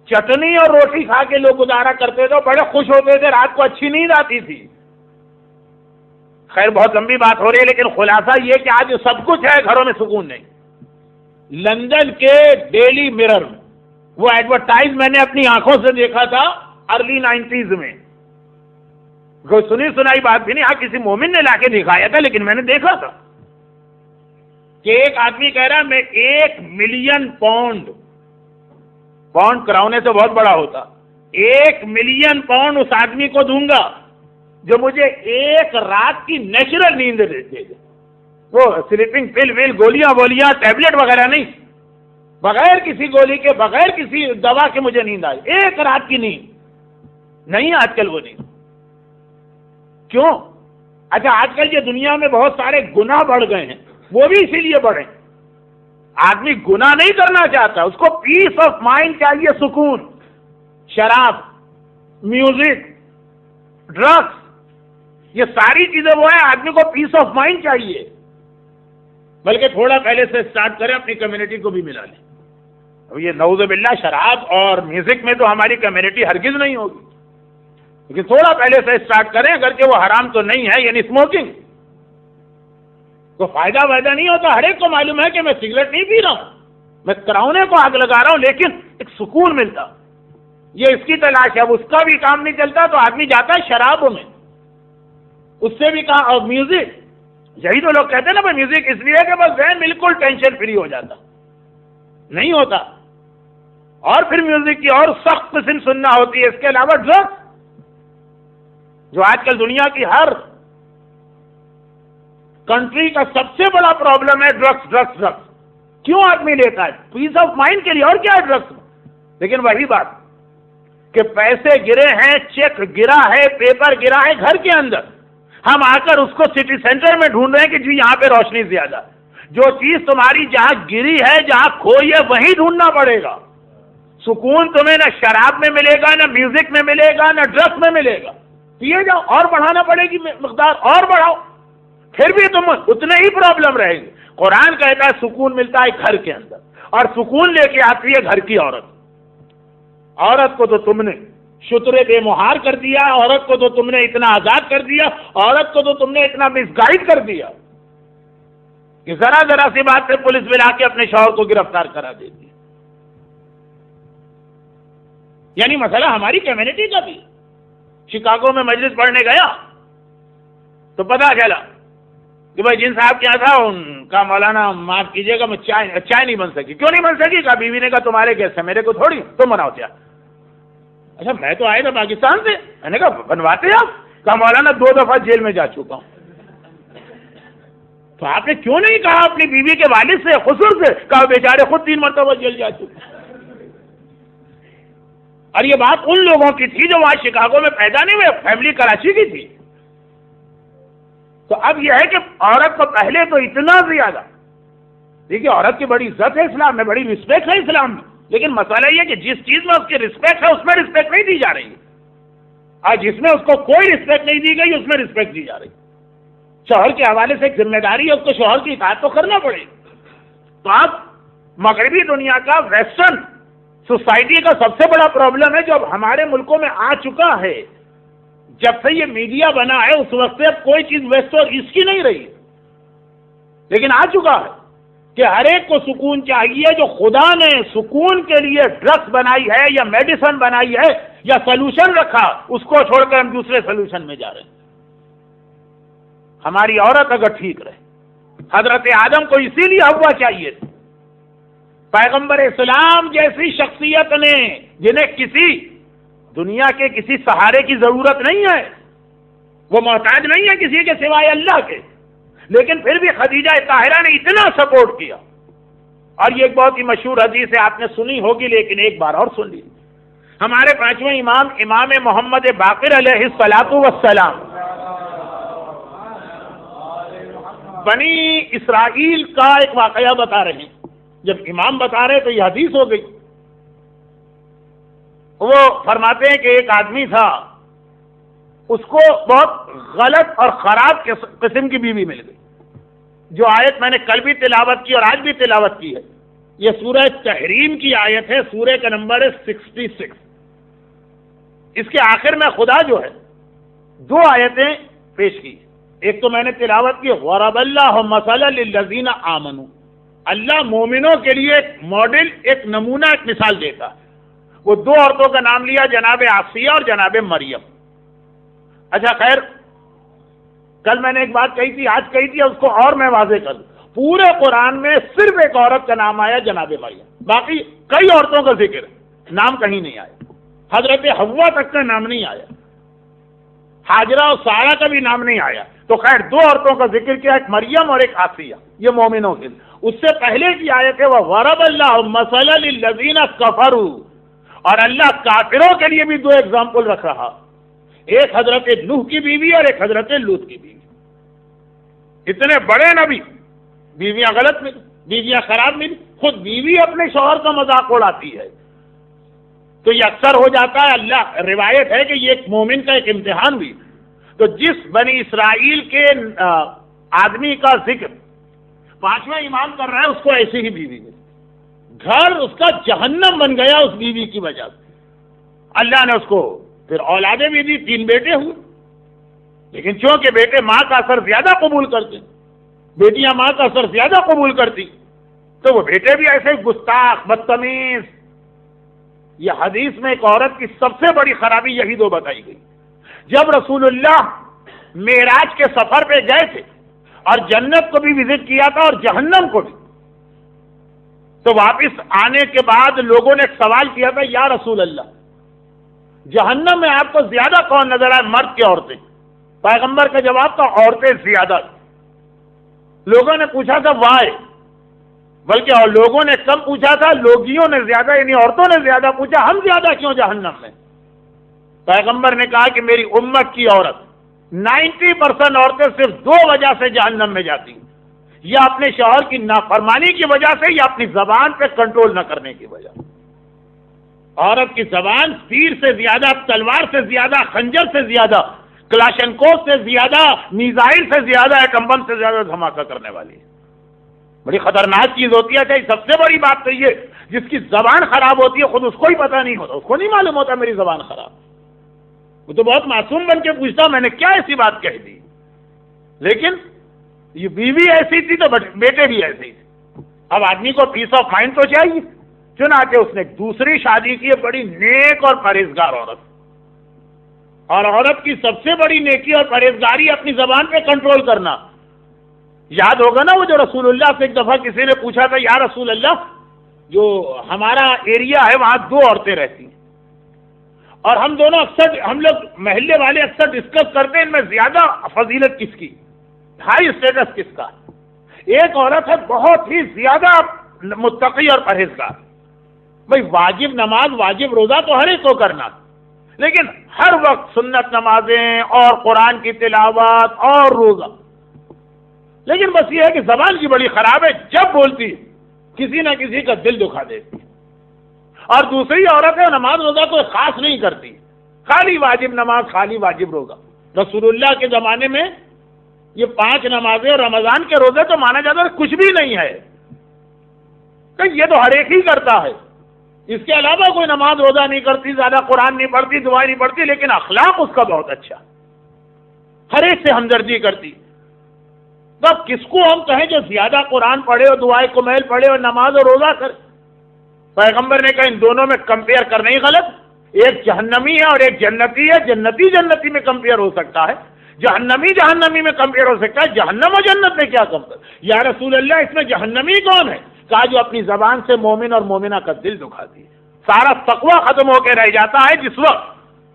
چٹنی اور روٹی کھا کے لوگ گزارا کرتے تھے، بڑے خوش ہوتے تھے، رات کو اچھی نیند آتی تھی. خیر بہت لمبی بات ہو رہی ہے، لیکن خلاصہ یہ کہ آج سب کچھ ہے، گھروں میں سکون نہیں. لندن کے ڈیلی مرر میں وہ ایڈورٹائز میں نے اپنی آنکھوں سے دیکھا تھا ارلی 90s میں. کوئی سنی سنائی بات بھی نہیں، ہاں کسی مومن نے لا کے دکھایا تھا، لیکن میں نے دیکھا تھا کہ ایک آدمی کہہ رہا میں 1 ملین پاؤنڈ کراؤنے سے بہت بڑا ہوتا، 1 ملین پاؤنڈ اس آدمی کو دوں گا جو مجھے ایک رات کی نیچرل نیند دے دے. وہ سلیپنگ پل ویل گولیاں ٹیبلٹ وغیرہ نہیں، بغیر کسی گولی کے بغیر کسی دوا کے مجھے نیند آئی، ایک رات کی نیند نہیں. آج کل وہ نیند کیوں؟ اچھا آج کل یہ دنیا میں بہت سارے گناہ بڑھ گئے ہیں، وہ بھی اسی لیے بڑھے. آدمی گناہ نہیں کرنا چاہتا، اس کو پیس آف مائنڈ چاہیے، سکون. شراب، میوزک، ڈرگس، یہ ساری چیزیں وہ ہیں، آدمی کو پیس آف مائنڈ چاہیے. بلکہ تھوڑا پہلے سے سٹارٹ کریں، اپنی کمیونٹی کو بھی ملا لیں. اب یہ نعوذ باللہ شراب اور میوزک میں تو ہماری کمیونٹی ہرگز نہیں ہوگی، لیکن تھوڑا پہلے سے سٹارٹ کریں، اگرچہ وہ حرام تو نہیں ہے، یعنی اسموکنگ کو فائدہ وائدہ نہیں ہوتا. ہر ایک کو معلوم ہے کہ میں سگریٹ نہیں پی رہا ہوں، میں کراؤنے کو آگ لگا رہا ہوں، لیکن ایک سکون ملتا، یہ اس کی تلاش ہے. اب اس کا بھی کام نہیں چلتا تو آدمی جاتا ہے شرابوں میں، اس سے بھی کام. اور میوزک، یہی تو لوگ کہتے ہیں نا میوزک اس لیے کہ بس ذہن بالکل ٹینشن فری ہو جاتا، نہیں ہوتا. اور پھر میوزک کی اور سخت قسم سننا ہوتی ہے. اس کے علاوہ ڈرگس، جو آج کل دنیا کی ہر کنٹری کا سب سے بڑا پرابلم ہے، ڈرگس. کیوں آدمی لیتا ہے؟ پیس آف مائنڈ کے لیے، اور کیا ہے ڈرگس. لیکن وہی بات کہ پیسے گرے ہیں، چیک گرا ہے، پیپر گرا ہے گھر کے اندر، ہم آ کر اس کو سٹی سینٹر میں ڈھونڈ رہے ہیں کہ جی یہاں پہ روشنی زیادہ. جو چیز تمہاری جہاں گری ہے، جہاں کھوئی ہے، وہیں ڈھونڈنا پڑے گا. سکون تمہیں نہ شراب میں ملے گا، نہ میوزک میں ملے گا، نہ ڈرگس میں ملے گا. پیے جاؤ، اور بڑھانا پڑے گی مقدار، اور بڑھاؤ، پھر بھی تم اتنے ہی پرابلم رہے گی. قرآن کہتا ہے سکون ملتا ہے گھر کے اندر، اور سکون لے کے آتی ہے گھر کی عورت. عورت کو تو تم نے شترے بے مہار کر دیا، عورت کو تو تم نے اتنا آزاد کر دیا، عورت کو تو تم نے اتنا مس گائیڈ کر دیا کہ ذرا ذرا سی بات سے پولیس ملا کے اپنے شوہر کو گرفتار کرا دیتی. یعنی مسئلہ ہماری کمیونٹی کا بھی. شکاگو میں مجلس پڑھنے گیا تو پتا چلا کہ بھائی جن صاحب کے یہاں تھا ان کا مولانا معاف کیجیے گا میں چائے نہیں بن سکی. کیوں نہیں بن سکی؟ کہا بیوی نے کہا تمہارے گیسٹ ہے، میرے کو تھوڑی، تم بناؤ کیا. اچھا میں تو آئے تھا پاکستان سے، میں نے کہا بنواتے آپ؟ کہا مولانا 2 دفعہ جیل میں جا چکا ہوں. تو آپ نے کیوں نہیں کہا اپنی بیوی کے والد سے، خصوص سے؟ کہا بیچارے خود 3 مرتبہ جیل جا چکے. اور یہ بات ان لوگوں کی تھی جو وہاں شکاگو میں پیدا نہیں ہوئے، فیملی کراچی کی تھی. تو اب یہ ہے کہ عورت کو پہلے تو اتنا زیادہ، دیکھیے عورت کی بڑی عزت ہے اسلام میں، بڑی رسپیکٹ ہے اسلام میں، لیکن مسئلہ یہ کہ جس چیز میں اس کی رسپیکٹ ہے اس میں رسپیکٹ نہیں دی جا رہی، اور جس میں اس کو کوئی رسپیکٹ نہیں دی گئی اس میں رسپیکٹ دی جا رہی. شوہر کے حوالے سے ایک ذمہ داری ہے، اس کو شوہر کی اطاعت تو کرنا پڑے. تو اب مغربی دنیا کا، ویسٹرن سوسائٹی کا سب سے بڑا پرابلم ہے جو اب ہمارے ملکوں میں آ چکا ہے. جب سے یہ میڈیا بنا ہے اس وقت سے اب کوئی چیز ویسٹ اور اس کی نہیں رہی، لیکن آ چکا ہے کہ ہر ایک کو سکون چاہیے. جو خدا نے سکون کے لیے ڈرگس بنائی ہے یا میڈیسن بنائی ہے یا سلوشن رکھا، اس کو چھوڑ کر ہم دوسرے سلوشن میں جا رہے ہیں. ہماری عورت اگر ٹھیک رہے، حضرت آدم کو اسی لیے ہوا چاہیے تھی۔ پیغمبر اسلام جیسی شخصیت نے، جنہیں کسی دنیا کے کسی سہارے کی ضرورت نہیں ہے، وہ محتاج نہیں ہے کسی کے سوائے اللہ کے، لیکن پھر بھی خدیجہ طاہرہ نے اتنا سپورٹ کیا۔ اور یہ ایک بہت ہی مشہور حدیث ہے، آپ نے سنی ہوگی لیکن ایک بار اور سن لی۔ ہمارے پانچویں امام محمد باقر علیہ الصلوۃ والسلام بنی اسرائیل کا ایک واقعہ بتا رہے ہیں۔ جب امام بتا رہے تو یہ حدیث ہو گئی۔ وہ فرماتے ہیں کہ ایک آدمی تھا، اس کو بہت غلط اور خراب قسم کی بیوی مل گئی۔ جو آیت میں نے کل بھی تلاوت کی اور آج بھی تلاوت کی ہے، یہ سورہ تحریم کی آیت ہے، سورہ کا نمبر ہے 66۔ اس کے آخر میں خدا جو ہے دو آیتیں پیش کی۔ ایک تو میں نے تلاوت کی، ضرب اللہ مثلا للذین آمنوا، اللہ مومنوں کے لیے ایک ماڈل، ایک نمونہ، ایک مثال دیتا ہے۔ وہ دو عورتوں کا نام لیا، جناب آسیہ اور جناب مریم۔ اچھا خیر، کل میں نے ایک بات کہی تھی، آج کہی تھی، اس کو اور میں واضح کر دوں۔ پورے قرآن میں صرف ایک عورت کا نام آیا، جناب مریم، باقی کئی عورتوں کا ذکر ہے، نام کہیں نہیں آیا۔ حضرت حوا تک کا نام نہیں آیا، حاجرہ اور سارہ کا بھی نام نہیں آیا۔ تو خیر دو عورتوں کا ذکر کیا، ایک مریم اور ایک آسیہ، یہ مومنوں کے۔ اس سے پہلے کی آیت ہے وہ ضرب اللہ مثلا للذین کفروا، اور اللہ کافروں کے لیے بھی دو ایگزامپل رکھ رہا، ایک حضرت نوح کی بیوی اور ایک حضرت لوط کی بیوی۔ اتنے بڑے نبی، بیویاں غلط ملی، بیویاں خراب ملی، خود بیوی اپنے شوہر کا مذاق اڑاتی ہے۔ تو یہ اکثر ہو جاتا ہے، اللہ روایت ہے کہ یہ ایک مومن کا ایک امتحان بھی۔ تو جس بنی اسرائیل کے آدمی کا ذکر پانچواں امام کر رہا ہے، اس کو ایسی ہی بیوی ملی، گھر اس کا جہنم بن گیا اس بیوی کی وجہ سے۔ اللہ نے اس کو پھر اولادیں بھی دی، 3 بیٹے ہوئے، لیکن چونکہ بیٹے ماں کا اثر زیادہ قبول کرتے، بیٹیاں ماں کا اثر زیادہ قبول کرتی، تو وہ بیٹے بھی ایسے گستاخ، بدتمیز۔ یہ حدیث میں ایک عورت کی سب سے بڑی خرابی یہی دو بتائی گئی۔ جب رسول اللہ معراج کے سفر پہ گئے تھے اور جنت کو بھی وزٹ کیا تھا اور جہنم کو بھی، تو واپس آنے کے بعد لوگوں نے ایک سوال کیا تھا، یا رسول اللہ جہنم میں آپ کو زیادہ کون نظر آئے، مرد کی عورتیں؟ پیغمبر کا جواب تھا عورتیں زیادہ۔ لوگوں نے پوچھا تھا وائے، بلکہ اور لوگوں نے کم پوچھا تھا، لوگیوں نے زیادہ، یعنی عورتوں نے زیادہ پوچھا، ہم زیادہ کیوں جہنم میں؟ پیغمبر نے کہا کہ میری امت کی عورت 90% عورتیں صرف 2 وجہ سے جہنم میں جاتی ہیں، یا اپنے شوہر کی نافرمانی کی وجہ سے، یا اپنی زبان پہ کنٹرول نہ کرنے کی وجہ سے۔ عورت کی زبان تیر سے زیادہ، تلوار سے زیادہ، خنجر سے زیادہ، کلاشنکوف سے زیادہ، میزائل سے زیادہ، ایٹم بم سے زیادہ دھماکہ کرنے والی ہے۔ بڑی خطرناک چیز ہوتی ہے۔ کہ سب سے بڑی بات تو یہ، جس کی زبان خراب ہوتی ہے خود اس کو ہی پتہ نہیں ہوتا، اس کو نہیں معلوم ہوتا میری زبان خراب، وہ تو بہت معصوم بن کے پوچھتا میں نے کیا ایسی بات کہہ دی۔ لیکن یہ بیوی ایسی تھی تو بیٹے بھی ایسے ہی تھے۔ اب آدمی کو پیس آف مائنڈ تو چاہیے، چنانچہ اس نے دوسری شادی کی، بڑی نیک اور پرہیزگار عورت، اور عورت کی سب سے بڑی نیکی اور پرہیزگاری اپنی زبان پہ کنٹرول کرنا۔ یاد ہوگا نا وہ جو رسول اللہ سے ایک دفعہ کسی نے پوچھا تھا، یا رسول اللہ جو ہمارا ایریا ہے وہاں 2 عورتیں رہتی ہیں، اور ہم دونوں اکثر، ہم لوگ محلے والے اکثر ڈسکس کرتے ہیں ان میں زیادہ فضیلت کس کی، ہائی اسٹیٹس کس کا؟ ایک عورت ہے بہت ہی زیادہ متقی اور پرہیزگار۔ بھائی واجب نماز، واجب روزہ تو ہر ایک کو کرنا، لیکن ہر وقت سنت نمازیں اور قرآن کی تلاوت اور روزہ، لیکن بس یہ ہے کہ زبان کی بڑی خراب ہے، جب بولتی کسی نہ کسی کا دل دکھا دیتی۔ اور دوسری عورت ہے نماز روزہ کوئی خاص نہیں کرتی، خالی واجب نماز، خالی واجب روزہ۔ رسول اللہ کے زمانے میں یہ 5 نمازیں اور رمضان کے روزے تو مانا جاتا ہے کچھ بھی نہیں ہے، کہ یہ تو ہر ایک ہی کرتا ہے، اس کے علاوہ کوئی نماز روزہ نہیں کرتی، زیادہ قرآن نہیں پڑھتی، دعائیں نہیں پڑھتی، لیکن اخلاق اس کا بہت اچھا، ہر ایک سے ہمدردی کرتی۔ تو اب کس کو ہم کہیں جو زیادہ قرآن پڑھے اور دعائیں کمیل پڑھے اور نماز اور روزہ کرے؟ پیغمبر نے کہا ان دونوں میں کمپیئر کرنا ہی غلط، ایک جہنمی ہے اور ایک جنتی ہے، جنتی میں کمپیئر ہو سکتا ہے، جہنمی میں کمپیئر ہو سکتا ہے؟ جہنم و جنت میں کیا کمپیئر؟ یا رسول اللہ اس میں جہنمی کون ہے؟ کہا جو اپنی زبان سے مومن اور مومنہ کا دل دکھاتی ہے. سارا تقویٰ ختم ہو کے رہ جاتا ہے جس وقت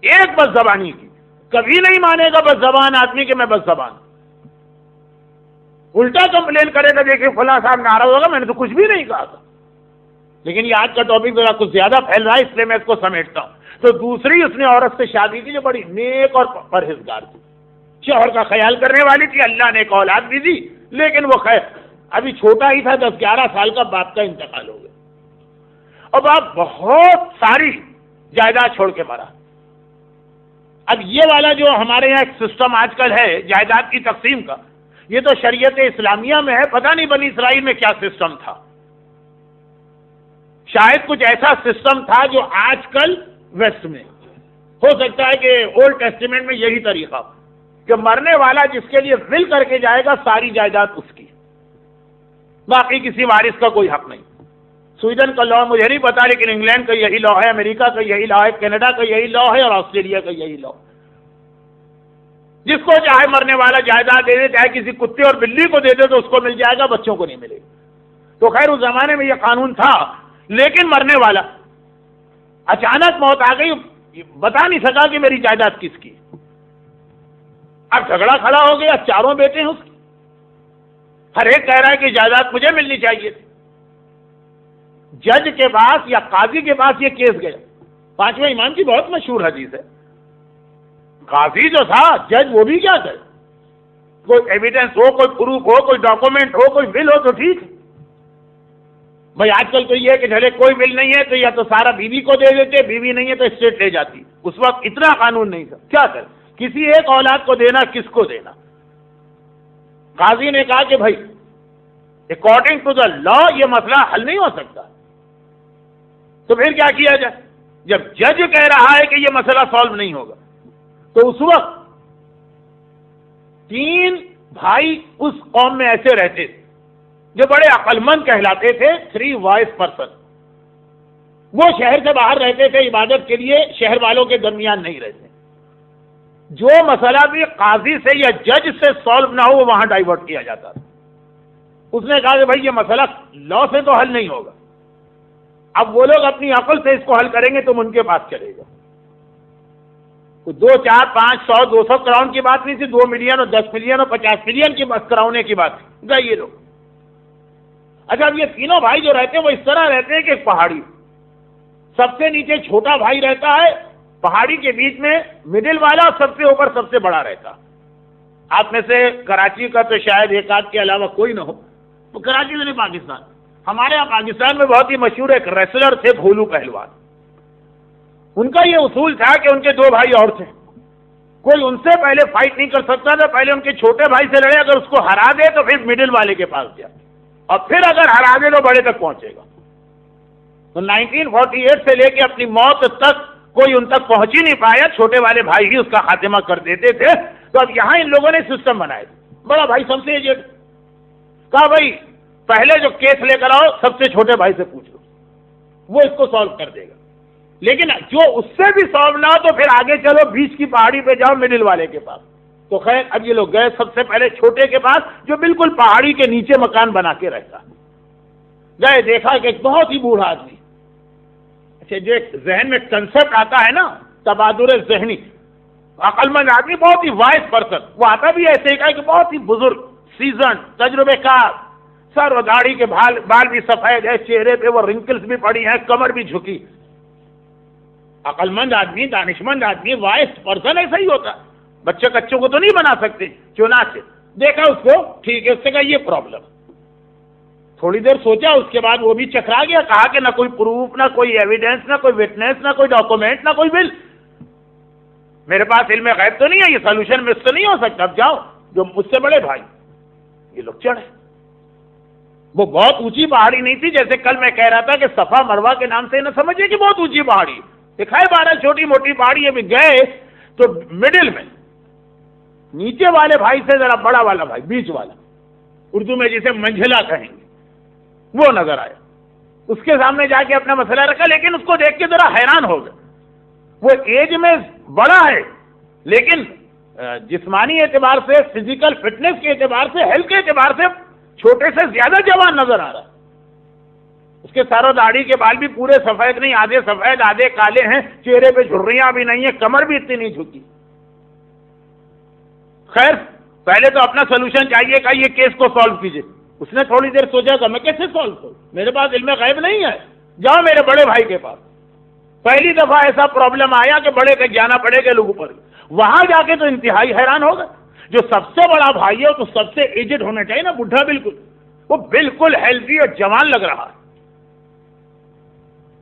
ایک بس زبانی کی. کبھی نہیں مانے گا بس زبان آدمی کہ میں بس زبان. الٹا کمپلین کرے گا دیکھیں فلاں صاحب ناراض ہوگا میں نے تو کچھ بھی نہیں کہا تھا. لیکن یہ آج کا ٹاپک ذرا کچھ زیادہ پھیل رہا ہے اس لیے میں اس کو سمیٹتا ہوں. تو دوسری اس نے عورت سے شادی کی جو بڑی نیک اور پرہیزگار تھی, شوہر کا خیال کرنے والی تھی, اللہ نے ایک اولاد بھی دی, لیکن وہ خیر ابھی چھوٹا ہی تھا, 10-11 سال کا, باپ کا انتقال ہو گیا. اور باپ بہت ساری جائیداد چھوڑ کے مرا. اب یہ والا جو ہمارے یہاں ایک سسٹم آج کل ہے جائیداد کی تقسیم کا, یہ تو شریعت اسلامیہ میں ہے, پتہ نہیں بنی اسرائیل میں کیا سسٹم تھا. شاید کچھ ایسا سسٹم تھا جو آج کل ویسٹ میں ہو سکتا ہے کہ اولڈ ٹیسٹیمنٹ میں یہی طریقہ کہ مرنے والا جس کے لیے ول کر کے جائے گا ساری جائیداد اس کی, باقی کسی وارث کا کوئی حق نہیں. سویڈن کا لا مجھے نہیں پتا, لیکن انگلینڈ کا یہی لا ہے, امریکہ کا یہی لا ہے, کینیڈا کا یہی لا ہے, اور آسٹریلیا کا یہی لا. جس کو چاہے مرنے والا جائیداد دے دے, چاہے کسی کتے اور بلی کو دے دے تو اس کو مل جائے گا, بچوں کو نہیں ملے گا. تو خیر اس زمانے میں یہ قانون تھا, لیکن مرنے والا اچانک موت آ گئی, بتا نہیں سکا کہ میری جائیداد کس کی. اب جھگڑا کھڑا ہو گیا, چاروں بیٹے ہیں اس کی, ہر ایک کہہ رہا ہے کہ جائیداد مجھے ملنی چاہیے تھی. جج کے پاس یا قاضی کے پاس یہ کیس گیا. 5ویں امام کی بہت مشہور حدیث ہے. قاضی جو تھا, جج وہ بھی کیا کرے, کوئی ایویڈنس ہو, کوئی پروف ہو, کوئی ڈاکومنٹ ہو, کوئی ول ہو تو ٹھیک ہے. بھائی آج کل تو یہ ہے کہ چلے کوئی ول نہیں ہے تو یا تو سارا بیوی کو دے دیتے, بیوی نہیں ہے تو اسٹیٹ لے جاتی. اس وقت اتنا قانون نہیں تھا, کیا کرے, کسی ایک اولاد کو دینا, کس کو دینا. قاضی نے کہا کہ بھائی اکارڈنگ ٹو دا لا یہ مسئلہ حل نہیں ہو سکتا. تو پھر کیا کیا جائے؟ جب جج کہہ رہا ہے کہ یہ مسئلہ سالو نہیں ہوگا, تو اس وقت 3 بھائی اس قوم میں ایسے رہتے تھے جو بڑے عقل مند کہلاتے تھے, 3 وائس پرسن. وہ شہر سے باہر رہتے تھے عبادت کے لیے, شہر والوں کے درمیان نہیں رہتے. جو مسئلہ بھی قاضی سے یا جج سے سالو نہ ہو وہ وہاں ڈائیورٹ کیا جاتا تھا. اس نے کہا کہ بھائی یہ مسئلہ لا سے تو حل نہیں ہوگا, اب وہ لوگ اپنی عقل سے اس کو حل کریں گے, تم ان کے پاس چلے گا. 2, 4, 5, 100, 200 کراؤن کی بات نہیں تھی, 2 ملین اور 10 ملین اور 50 ملین کی بس کراؤنے کی بات تھی. گئے یہ لوگ. اچھا اب یہ تینوں بھائی جو رہتے ہیں وہ اس طرح رہتے ہیں کہ ایک پہاڑی, سب سے نیچے چھوٹا بھائی رہتا ہے, پہاڑی کے بیچ میں مڈل والا, سب سے اوپر سب سے بڑا رہتا. آپ میں سے کراچی کا تو شاید ایک آدھ کے علاوہ کوئی نہ ہو, تو کراچی سے نہیں پاکستان, ہمارے یہاں پاکستان میں بہت ہی مشہور ایک ریسلر تھے بھولو پہلوان. ان کا یہ اصول تھا کہ ان کے 2 بھائی اور تھے, کوئی ان سے پہلے فائٹ نہیں کر سکتا تھا, پہلے ان کے چھوٹے بھائی سے لڑے, اگر اس کو ہرا دے تو پھر مڈل والے کے پاس جائے, اور پھر اگر ہرا دے تو بڑے تک پہنچے گا. تو 1948 سے لے کے اپنی موت تک کوئی ان تک پہنچ ہی نہیں پایا, چھوٹے والے بھائی ہی اس کا خاتمہ کر دیتے تھے. تو اب یہاں ان لوگوں نے سسٹم بنائے تھے, بڑا بھائی سب سے ایجنٹ, کہا بھائی پہلے جو کیس لے کر آؤ سب سے چھوٹے بھائی سے پوچھ لو, وہ اس کو سالو کر دے گا. لیکن جو اس سے بھی سالو نہ ہو تو پھر آگے چلو, بیچ کی پہاڑی پہ جاؤ مڈل والے کے پاس. تو خیر اب یہ لوگ گئے سب سے پہلے چھوٹے کے پاس, جو بالکل پہاڑی کے نیچے مکان بنا کے رہتا. گئے, دیکھا کہ ایک بہت ہی بوڑھا آدمی. اچھا جو ایک ذہن میں کنسپٹ آتا ہے نا, تبادر ذہنی, عقل مند آدمی, بہت ہی وائس پرسن, وہ آتا بھی ایسے ہی کہ بہت ہی بزرگ, سیزن, تجربے کار, سر و داڑھی کے بال بھی سفید ہے, چہرے پہ وہ رنکلز بھی پڑی ہیں, کمر بھی جھکی. عقل مند آدمی, دانشمند آدمی, وائس پرسن ایسا ہی ہوتا. بچے کچوں کو تو نہیں بنا سکتے, چنانچہ دیکھا اس کو, ٹھیک ہے, اس سے کہا یہ پرابلم. تھوڑی دیر سوچا, اس کے بعد وہ بھی چکرا گیا, کہا کہ نہ کوئی پروف, نہ کوئی ایویڈنس, نہ کوئی وٹنس, نہ کوئی ڈاکومنٹ, نہ کوئی بل, میرے پاس علم غیب تو نہیں ہے, یہ سولوشن مس تو نہیں ہو سکتا. اب جاؤ, جو مجھ سے بڑے بھائی, یہ لوگ چڑھے. وہ بہت اونچی پہاڑی نہیں تھی, جیسے کل میں کہہ رہا تھا کہ صفا مروہ کے نام سے نہ سمجھے کہ بہت اونچی پہاڑی, دکھائے 12 چھوٹی موٹی پہاڑی. ابھی گئے تو مڈل میں نیچے والے بھائی سے ذرا بڑا والا بھائی, بیچ والا, اردو میں جسے منجھلا کہیں گے, وہ نظر آیا. اس کے سامنے جا کے اپنا مسئلہ رکھا, لیکن اس کو دیکھ کے ذرا حیران ہو گئے. وہ ایج میں بڑا ہے لیکن جسمانی اعتبار سے، فزیکل فٹنس کے اعتبار سے، ہیلتھ کے اعتبار سے چھوٹے سے زیادہ جوان نظر آ رہا ہے. اس کے سر و داڑھی کے بال بھی پورے سفید نہیں، آدھے سفید آدھے کالے ہیں، چہرے پہ جھریاں بھی نہیں ہیں، کمر بھی اتنی نہیں جھکی. خیر پہلے تو اپنا سولوشن چاہیے کہ یہ کیس کو سالو کیجیے. اس نے تھوڑی دیر سوچا کہ میں کیسے سالو کروں، میرے پاس علم غیب نہیں ہے. جاؤ میرے بڑے بھائی کے پاس. پہلی دفعہ ایسا پرابلم آیا کہ بڑے تک جانا پڑے گا لوگوں پر. وہاں جا کے تو انتہائی حیران ہو گئے. جو سب سے بڑا بھائی ہے تو سب سے ایجڈ ہونا چاہیے نا، بڈھا بالکل، وہ بالکل ہیلتھی اور جوان لگ رہا ہے.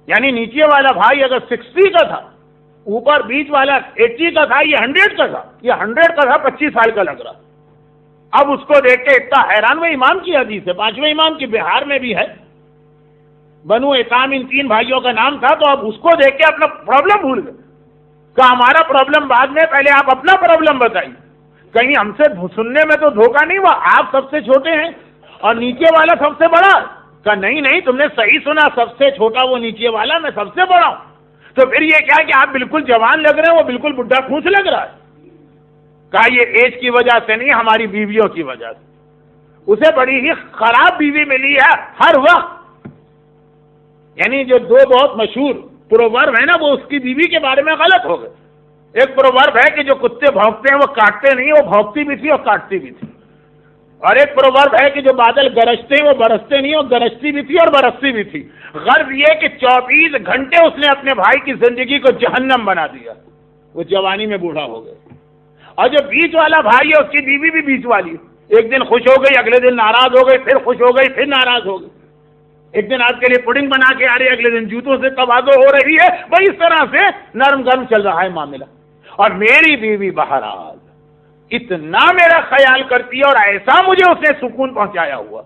یعنی نیچے والا بھائی اگر 60 کا تھا، اوپر بیچ والا 80 کا تھا، یہ 100 کا تھا، یہ 100 کا تھا، 25 سال کا لگ رہا. اب اس کو دیکھ کے اتنا حیران. وہ امام کی حدیث ہے، 5ویں امام کی، بہار میں بھی ہے. بنو اطام ان 3 بھائیوں کا نام تھا. تو اب اس کو دیکھ کے اپنا پرابلم بھول گئے کہ ہمارا پرابلم بعد میں، پہلے آپ اپنا پرابلم بتائیے. کہیں ہم سے سننے میں تو دھوکہ نہیں ہوا، آپ سب سے چھوٹے ہیں اور نیچے والا سب سے بڑا. کہا نہیں تم نے صحیح سنا، سب سے چھوٹا وہ نیچے والا، میں سب سے بڑا ہوں. تو پھر یہ کیا کہ آپ بالکل جوان لگ رہے ہیں، وہ بالکل بڈھا پھونس لگ رہا ہے. کہا یہ ایج کی وجہ سے نہیں، ہماری بیویوں کی وجہ سے. اسے بڑی ہی خراب بیوی ملی ہے ہر وقت. یعنی جو 2 بہت مشہور پروورب ہے نا، وہ اس کی بیوی کے بارے میں غلط ہو گئے. ایک پروورب ہے کہ جو کتے بھونکتے ہیں وہ کاٹتے نہیں، وہ بھونکتی بھی تھی اور کاٹتی بھی تھی. اور ایک پروورب ہے کہ جو بادل گرجتے ہیں وہ برستے نہیں، وہ گرجتی بھی تھی اور برستی بھی تھی. غرض یہ کہ 24 گھنٹے اس نے اپنے بھائی کی زندگی کو جہنم بنا دیا. وہ جوانی میں بوڑھا ہو گئے. اور جو بیچ والا بھائی ہے، اس کی بیوی بھی بیچ والی. ایک دن خوش ہو گئی، اگلے دن ناراض ہو گئی، پھر خوش ہو گئی، پھر ناراض ہو گئی. ایک دن آپ کے لیے پڈنگ بنا کے آ رہی ہے، اگلے دن جوتوں سے تبادلہ ہو رہی ہے. بھائی اس طرح سے نرم گرم چل رہا ہے معاملہ. اور میری بیوی بہرحال اتنا میرا خیال کرتی ہے اور ایسا مجھے اس نے سکون پہنچایا ہوا،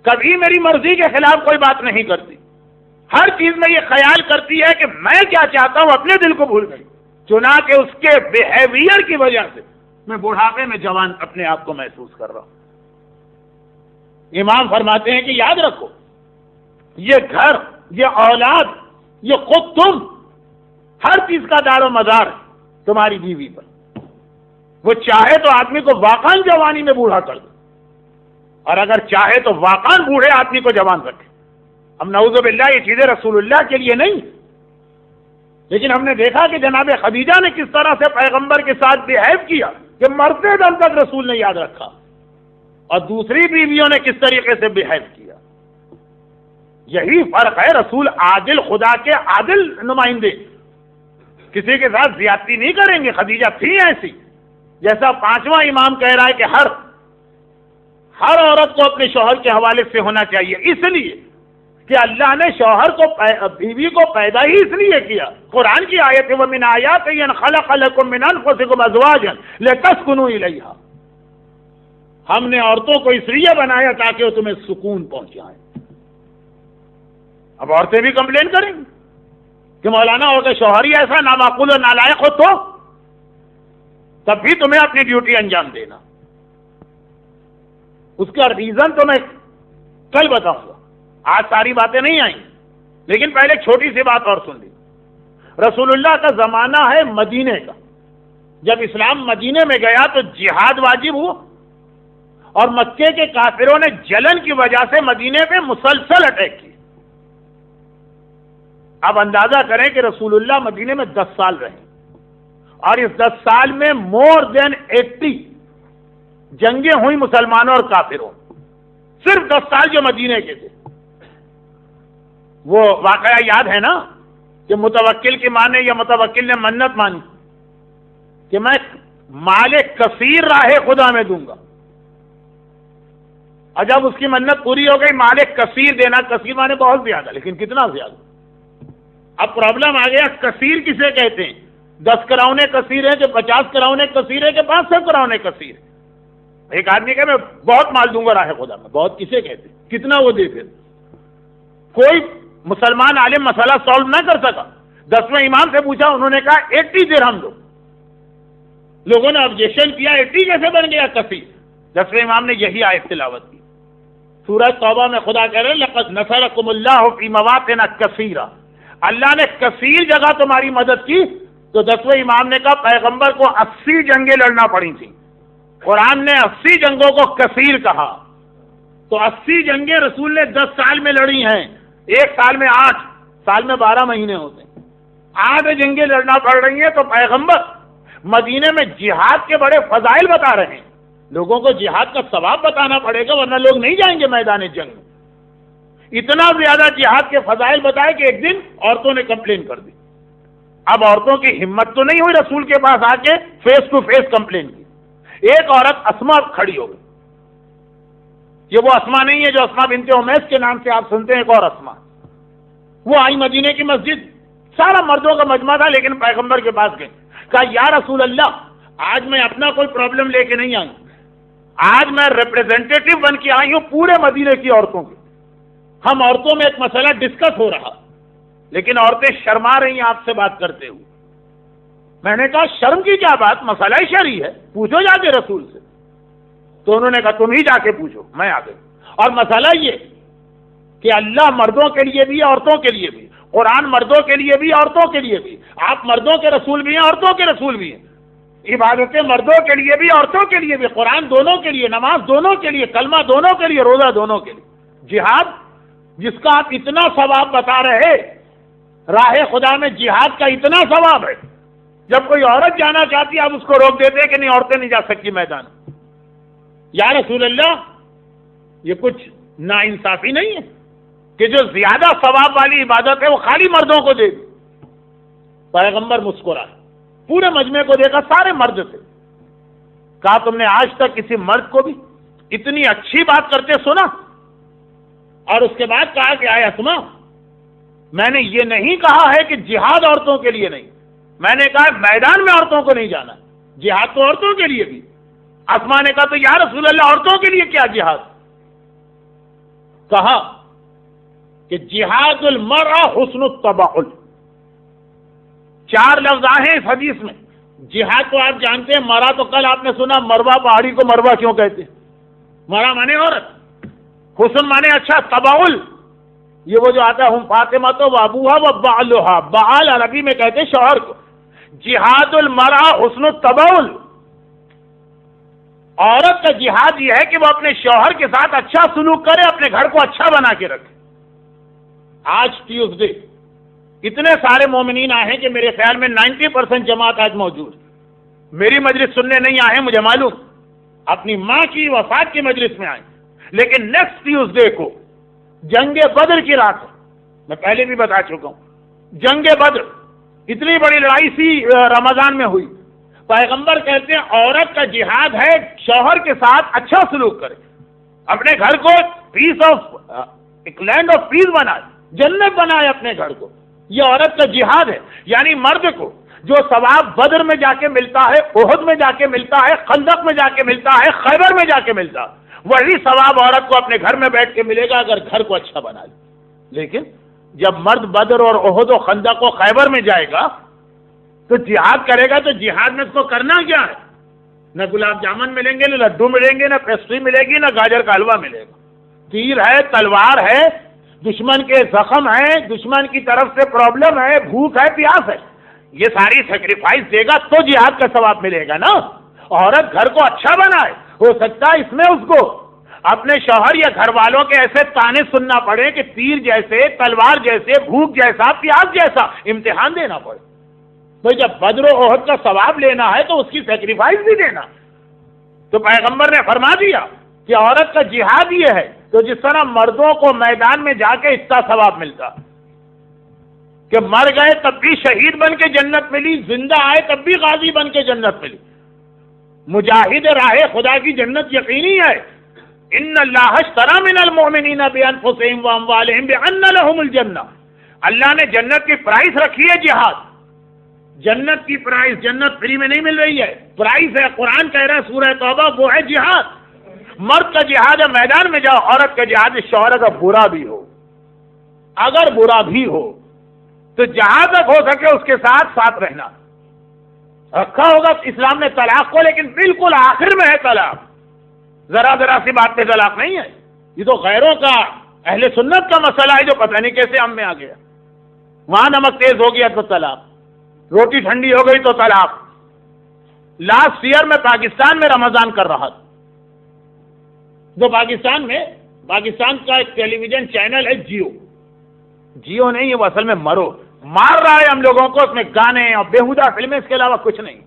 کبھی میری مرضی کے خلاف کوئی بات نہیں کرتی. ہر چیز میں یہ خیال کرتی ہے کہ میں کیا چاہتا ہوں، اپنے دل کو بھول گئی. چنانچہ اس کے بیہیویئر کی وجہ سے میں بڑھاپے میں جوان اپنے آپ کو محسوس کر رہا ہوں. امام فرماتے ہیں کہ یاد رکھو، یہ گھر، یہ اولاد، یہ خود تم، ہر چیز کا دار و مدار تمہاری بیوی پر. وہ چاہے تو آدمی کو واقعاً جوانی میں بوڑھا کر دے، اور اگر چاہے تو واقعاً بوڑھے آدمی کو جوان رکھے. ہم نعوذ باللہ یہ چیزیں رسول اللہ کے لیے نہیں، لیکن ہم نے دیکھا کہ جناب خدیجہ نے کس طرح سے پیغمبر کے ساتھ بہیو کیا کہ مرتے دم تک رسول نے یاد رکھا، اور دوسری بیویوں نے کس طریقے سے بہیو کیا. یہی فرق ہے. رسول عادل، خدا کے عادل نمائندے، کسی کے ساتھ زیادتی نہیں کریں گے. خدیجہ تھی ایسی. جیسا 5واں امام کہہ رہا ہے کہ ہر عورت کو اپنے شوہر کے حوالے سے ہونا چاہیے، اس لیے کہ اللہ نے شوہر کو، بیوی کو پیدا ہی اس لیے کیا. قرآن کی آیت ہے وَمِنْ آیَاتِهِ أَنْ خَلَقَ لَكُم مِّنْ أَنفُسِكُمْ أَزْوَاجًا لِتَسْكُنُوا إِلَيْهَا. ہم نے عورتوں کو اس لیے بنایا تاکہ وہ تمہیں سکون پہنچائیں. اب عورتیں بھی کمپلین کریں گی کہ مولانا ہو کہ شوہر ہی ایسا نامعقول اور نالائق ہو، تو تب بھی تمہیں اپنی ڈیوٹی انجام دینا. اس کا ریزن تو میں کل بتاؤں گا، آج ساری باتیں نہیں آئیں، لیکن پہلے ایک چھوٹی سی بات اور سن لی. رسول اللہ کا زمانہ ہے مدینے کا. جب اسلام مدینے میں گیا تو جہاد واجب ہوا، اور مکے کے کافروں نے جلن کی وجہ سے مدینے پہ مسلسل اٹیک کی. اب اندازہ کریں کہ رسول اللہ مدینے میں 10 سال رہے، اور اس 10 سال میں مور دین 80 جنگیں ہوئی مسلمانوں اور کافروں. صرف 10 سال جو مدینے کے تھے. وہ واقعہ یاد ہے نا کہ متوکل کی ماں نے، یا متوکل نے منت مانی کہ میں مال کثیر راہ خدا میں دوں گا، اور جب اس کی منت پوری ہو گئی مال کثیر دینا، کثیر مانے بہت زیادہ، لیکن کتنا زیادہ. اب پرابلم آ گیا، کثیر کسے کہتے ہیں؟ 10 کروڑیں کثیر ہیں کہ 50 کروڑیں کثیر ہے کہ 500 کروڑیں کثیر. ایک آدمی کہ میں بہت مال دوں گا راہ خدا میں، بہت کسے کہتے ہیں؟ کتنا وہ دے. پھر کوئی مسلمان عالم مسئلہ سالو نہ کر سکا. 10ویں امام سے پوچھا، انہوں نے کہا 80 درہم دو. لوگوں نے آبجیکشن کیا، 80 کیسے بن گیا کثیر؟ 10ویں امام نے یہی آیت تلاوت کی. سورہ توبہ میں خدا کہہ رہے ہیں لقد نصرکم اللہ فی مواطن کثیرہ. اللہ نے کثیر جگہ تمہاری مدد کی تو 10ویں امام نے کہا پیغمبر کو 80 جنگیں لڑنا پڑی تھیں، قرآن نے 80 جنگوں کو کثیر کہا، تو 80 جنگیں رسول نے 10 سال میں لڑی ہیں، ایک سال میں 8، سال میں 12 مہینے ہوتے ہیں، 8 جنگیں لڑنا پڑ رہی ہیں، تو پیغمبر مدینے میں جہاد کے بڑے فضائل بتا رہے ہیں، لوگوں کو جہاد کا ثواب بتانا پڑے گا ورنہ لوگ نہیں جائیں گے میدان جنگ میں۔ اتنا زیادہ جہاد کے فضائل بتائے کہ ایک دن عورتوں نے کمپلین کر دی۔ اب عورتوں کی ہمت تو نہیں ہوئی رسول کے پاس آ کے فیس ٹو فیس کمپلین کی۔ ایک عورت اسما کھڑی ہو گئی، یہ وہ اسما نہیں ہے جو اسما بنت امیس کے نام سے آپ سنتے ہیں، ایک اور اسما، وہ آئی مدینے کی مسجد، سارا مردوں کا مجمع تھا لیکن پیغمبر کے پاس گئے، کہا یا رسول اللہ آج میں اپنا کوئی پرابلم لے کے نہیں آئی، آج میں ریپریزنٹیٹو بن کے آئی ہوں پورے مدینے کی عورتوں کی، ہم عورتوں میں ایک مسئلہ ڈسکس ہو رہا لیکن عورتیں شرما رہی ہیں آپ سے بات کرتے ہوئے۔ میں نے کہا شرم کی کیا بات، مسئلہ شرعی ہے، پوچھو جا کے رسول سے۔ تو انہوں نے کہا تم ہی جا کے پوچھو، میں آ گئی۔ اور مسئلہ یہ کہ اللہ مردوں کے لیے بھی عورتوں کے لیے بھی، قرآن مردوں کے لیے بھی عورتوں کے لیے بھی، آپ مردوں کے رسول بھی ہیں عورتوں کے رسول بھی ہیں، عبادتیں مردوں کے لیے بھی عورتوں کے لیے بھی، قرآن دونوں کے لیے، نماز دونوں کے لیے، کلمہ دونوں کے لیے، روزہ دونوں کے لیے، جہاد جس کا آپ اتنا ثواب بتا رہے، راہ خدا میں جہاد کا اتنا ثواب ہے، جب کوئی عورت جانا چاہتی ہے آپ اس کو روک دیتے کہ نہیں عورتیں نہیں جا سکتی میدان۔ یا رسول اللہ یہ کچھ ناانصافی نہیں ہے کہ جو زیادہ ثواب والی عبادت ہے وہ خالی مردوں کو دے دی؟ پیغمبر مسکرا، پورے مجمع کو دیکھا، سارے مرد تھے، کہا تم نے آج تک کسی مرد کو بھی اتنی اچھی بات کرتے سنا؟ اور اس کے بعد کہا کہ آئے اسما میں نے یہ نہیں کہا ہے کہ جہاد عورتوں کے لیے نہیں، میں نے کہا میدان میں عورتوں کو نہیں جانا، جہاد تو عورتوں کے لیے بھی۔ اسما نے کہا تو یا رسول اللہ عورتوں کے لیے کیا جہاد؟ کہا کہ جہاد المرء حسن التبعل، 4 لفظ آئے اس حدیث میں۔ جہاد تو آپ جانتے ہیں، مرا تو کل آپ نے سنا، مروا پہاڑی کو مروا کیوں کہتے ہیں؟ مرا مانے عورت، حسن مانے اچھا، تبعل یہ وہ جو آتا ہے ہم فاطمہ تو ابوہا و بعلھا، بعال عربی میں کہتے ہیں شوہر کو۔ جہاد المرء حسن التبعل، عورت کا جہاد یہ ہے کہ وہ اپنے شوہر کے ساتھ اچھا سلوک کرے، اپنے گھر کو اچھا بنا کے رکھے۔ آج ٹیوزڈے اتنے سارے مومنین آئے ہیں کہ میرے خیال میں 90% جماعت آج موجود، میری مجلس سننے نہیں آئے مجھے معلوم، اپنی ماں کی وفات کی مجلس میں آئے، لیکن نیکسٹ ٹیوزڈے کو جنگ بدر کی رات ہے، میں پہلے بھی بتا چکا ہوں، جنگ بدر اتنی بڑی لڑائی سی رمضان میں ہوئی، پیغمبر کہتے ہیں عورت کا جہاد ہے شوہر کے ساتھ اچھا سلوک کرے، اپنے گھر کو پیس آف ایک لینڈ آف پیس بنائے، جنت بنائے اپنے گھر کو، یہ عورت کا جہاد ہے۔ یعنی مرد کو جو ثواب بدر میں جا کے ملتا ہے، احد میں جا کے ملتا ہے، خندق میں جا کے ملتا ہے، خیبر میں جا کے ملتا ہے، وہی ثواب عورت کو اپنے گھر میں بیٹھ کے ملے گا اگر گھر کو اچھا بنا لے۔ لیکن جب مرد بدر اور احد و خندق و خیبر میں جائے گا تو جہاد کرے گا، تو جہاد میں اس کو کرنا کیا ہے؟ نہ گلاب جامن ملیں گے، نہ لڈو ملیں گے، نہ پیسٹری ملے گی، نہ گاجر کا حلوہ ملے گا، تیر ہے، تلوار ہے، دشمن کے زخم ہیں، دشمن کی طرف سے پرابلم ہے، بھوک ہے، پیاس ہے، یہ ساری سیکریفائس دے گا تو جہاد کا ثواب ملے گا نا۔ عورت گھر کو اچھا بنائے، ہو سکتا ہے اس میں اس کو اپنے شوہر یا گھر والوں کے ایسے تانے سننا پڑے کہ تیر جیسے، تلوار جیسے، بھوک جیسا، پیاس جیسا امتحان دینا پڑے، تو جب بدر و احد کا ثواب لینا ہے تو اس کی سیکریفائس بھی دینا۔ تو پیغمبر نے فرما دیا کہ عورت کا جہاد یہ ہے، تو جس طرح مردوں کو میدان میں جا کے اتنا ثواب ملتا کہ مر گئے تب بھی شہید بن کے جنت ملی، زندہ آئے تب بھی غازی بن کے جنت ملی، مجاہد راہ خدا کی جنت یقینی ہے۔ ان اللہ اشتری من المؤمنین بانفسہم واموالہم بان لہم الجنہ، اللہ نے جنت کی پرائس رکھی ہے جہاد، جنت کی پرائس، جنت فری میں نہیں مل رہی ہے، پرائس ہے، قرآن کہہ رہا ہے سورہ توبہ، وہ ہے جہاد۔ مرد کا جہاد ہے میدان میں جاؤ، عورت کا جہاد شوہر اگر برا بھی ہو، اگر برا بھی ہو تو جہاں تک ہو سکے اس کے ساتھ ساتھ رہنا۔ رکھا ہوگا اسلام نے طلاق کو، لیکن بالکل آخر میں ہے طلاق، ذرا سی بات پہ طلاق نہیں ہے، یہ تو غیروں کا، اہل سنت کا مسئلہ ہے جو پتہ نہیں کیسے ہم میں آ گیا، وہاں نمک تیز ہو گیا تو طلاق۔ روٹی ٹھنڈی ہو گئی تو طلاق. لاسٹ ایئر میں پاکستان میں رمضان کر رہا تھا، جو پاکستان کا ایک ٹیلی ویژن چینل ہے جیو نہیں ہے، وہ اصل میں مرو مار رہا ہے ہم لوگوں کو، اس میں گانے اور بیہودہ فلمیں، اس کے علاوہ کچھ نہیں.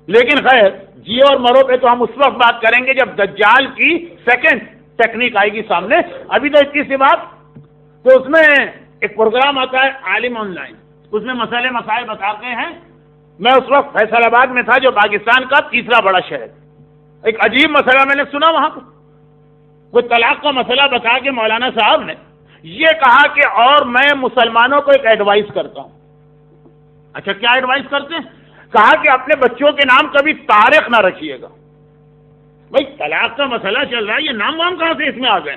لیکن خیر جیو اور مرو پہ تو ہم اس وقت بات کریں گے جب دجال کی سیکنڈ ٹیکنیک آئے گی سامنے. ابھی تو اتنی سی بات، تو اس میں ایک پروگرام آتا ہے عالم آن لائن، اس میں مسئلے مسائل بتاتے ہیں. میں اس وقت فیصل آباد میں تھا جو پاکستان کا تیسرا بڑا شہر. ایک عجیب مسئلہ میں نے سنا وہاں پر، وہ طلاق کا مسئلہ بتا کے مولانا صاحب نے یہ کہا کہ اور میں مسلمانوں کو ایک ایڈوائز کرتا ہوں. اچھا کیا ایڈوائز کرتے ہیں؟ کہا کہ اپنے بچوں کے نام کبھی طارق نہ رکھیے گا. بھائی طلاق کا مسئلہ چل رہا ہے، یہ نام وام کہاں سے اس میں آ گئے؟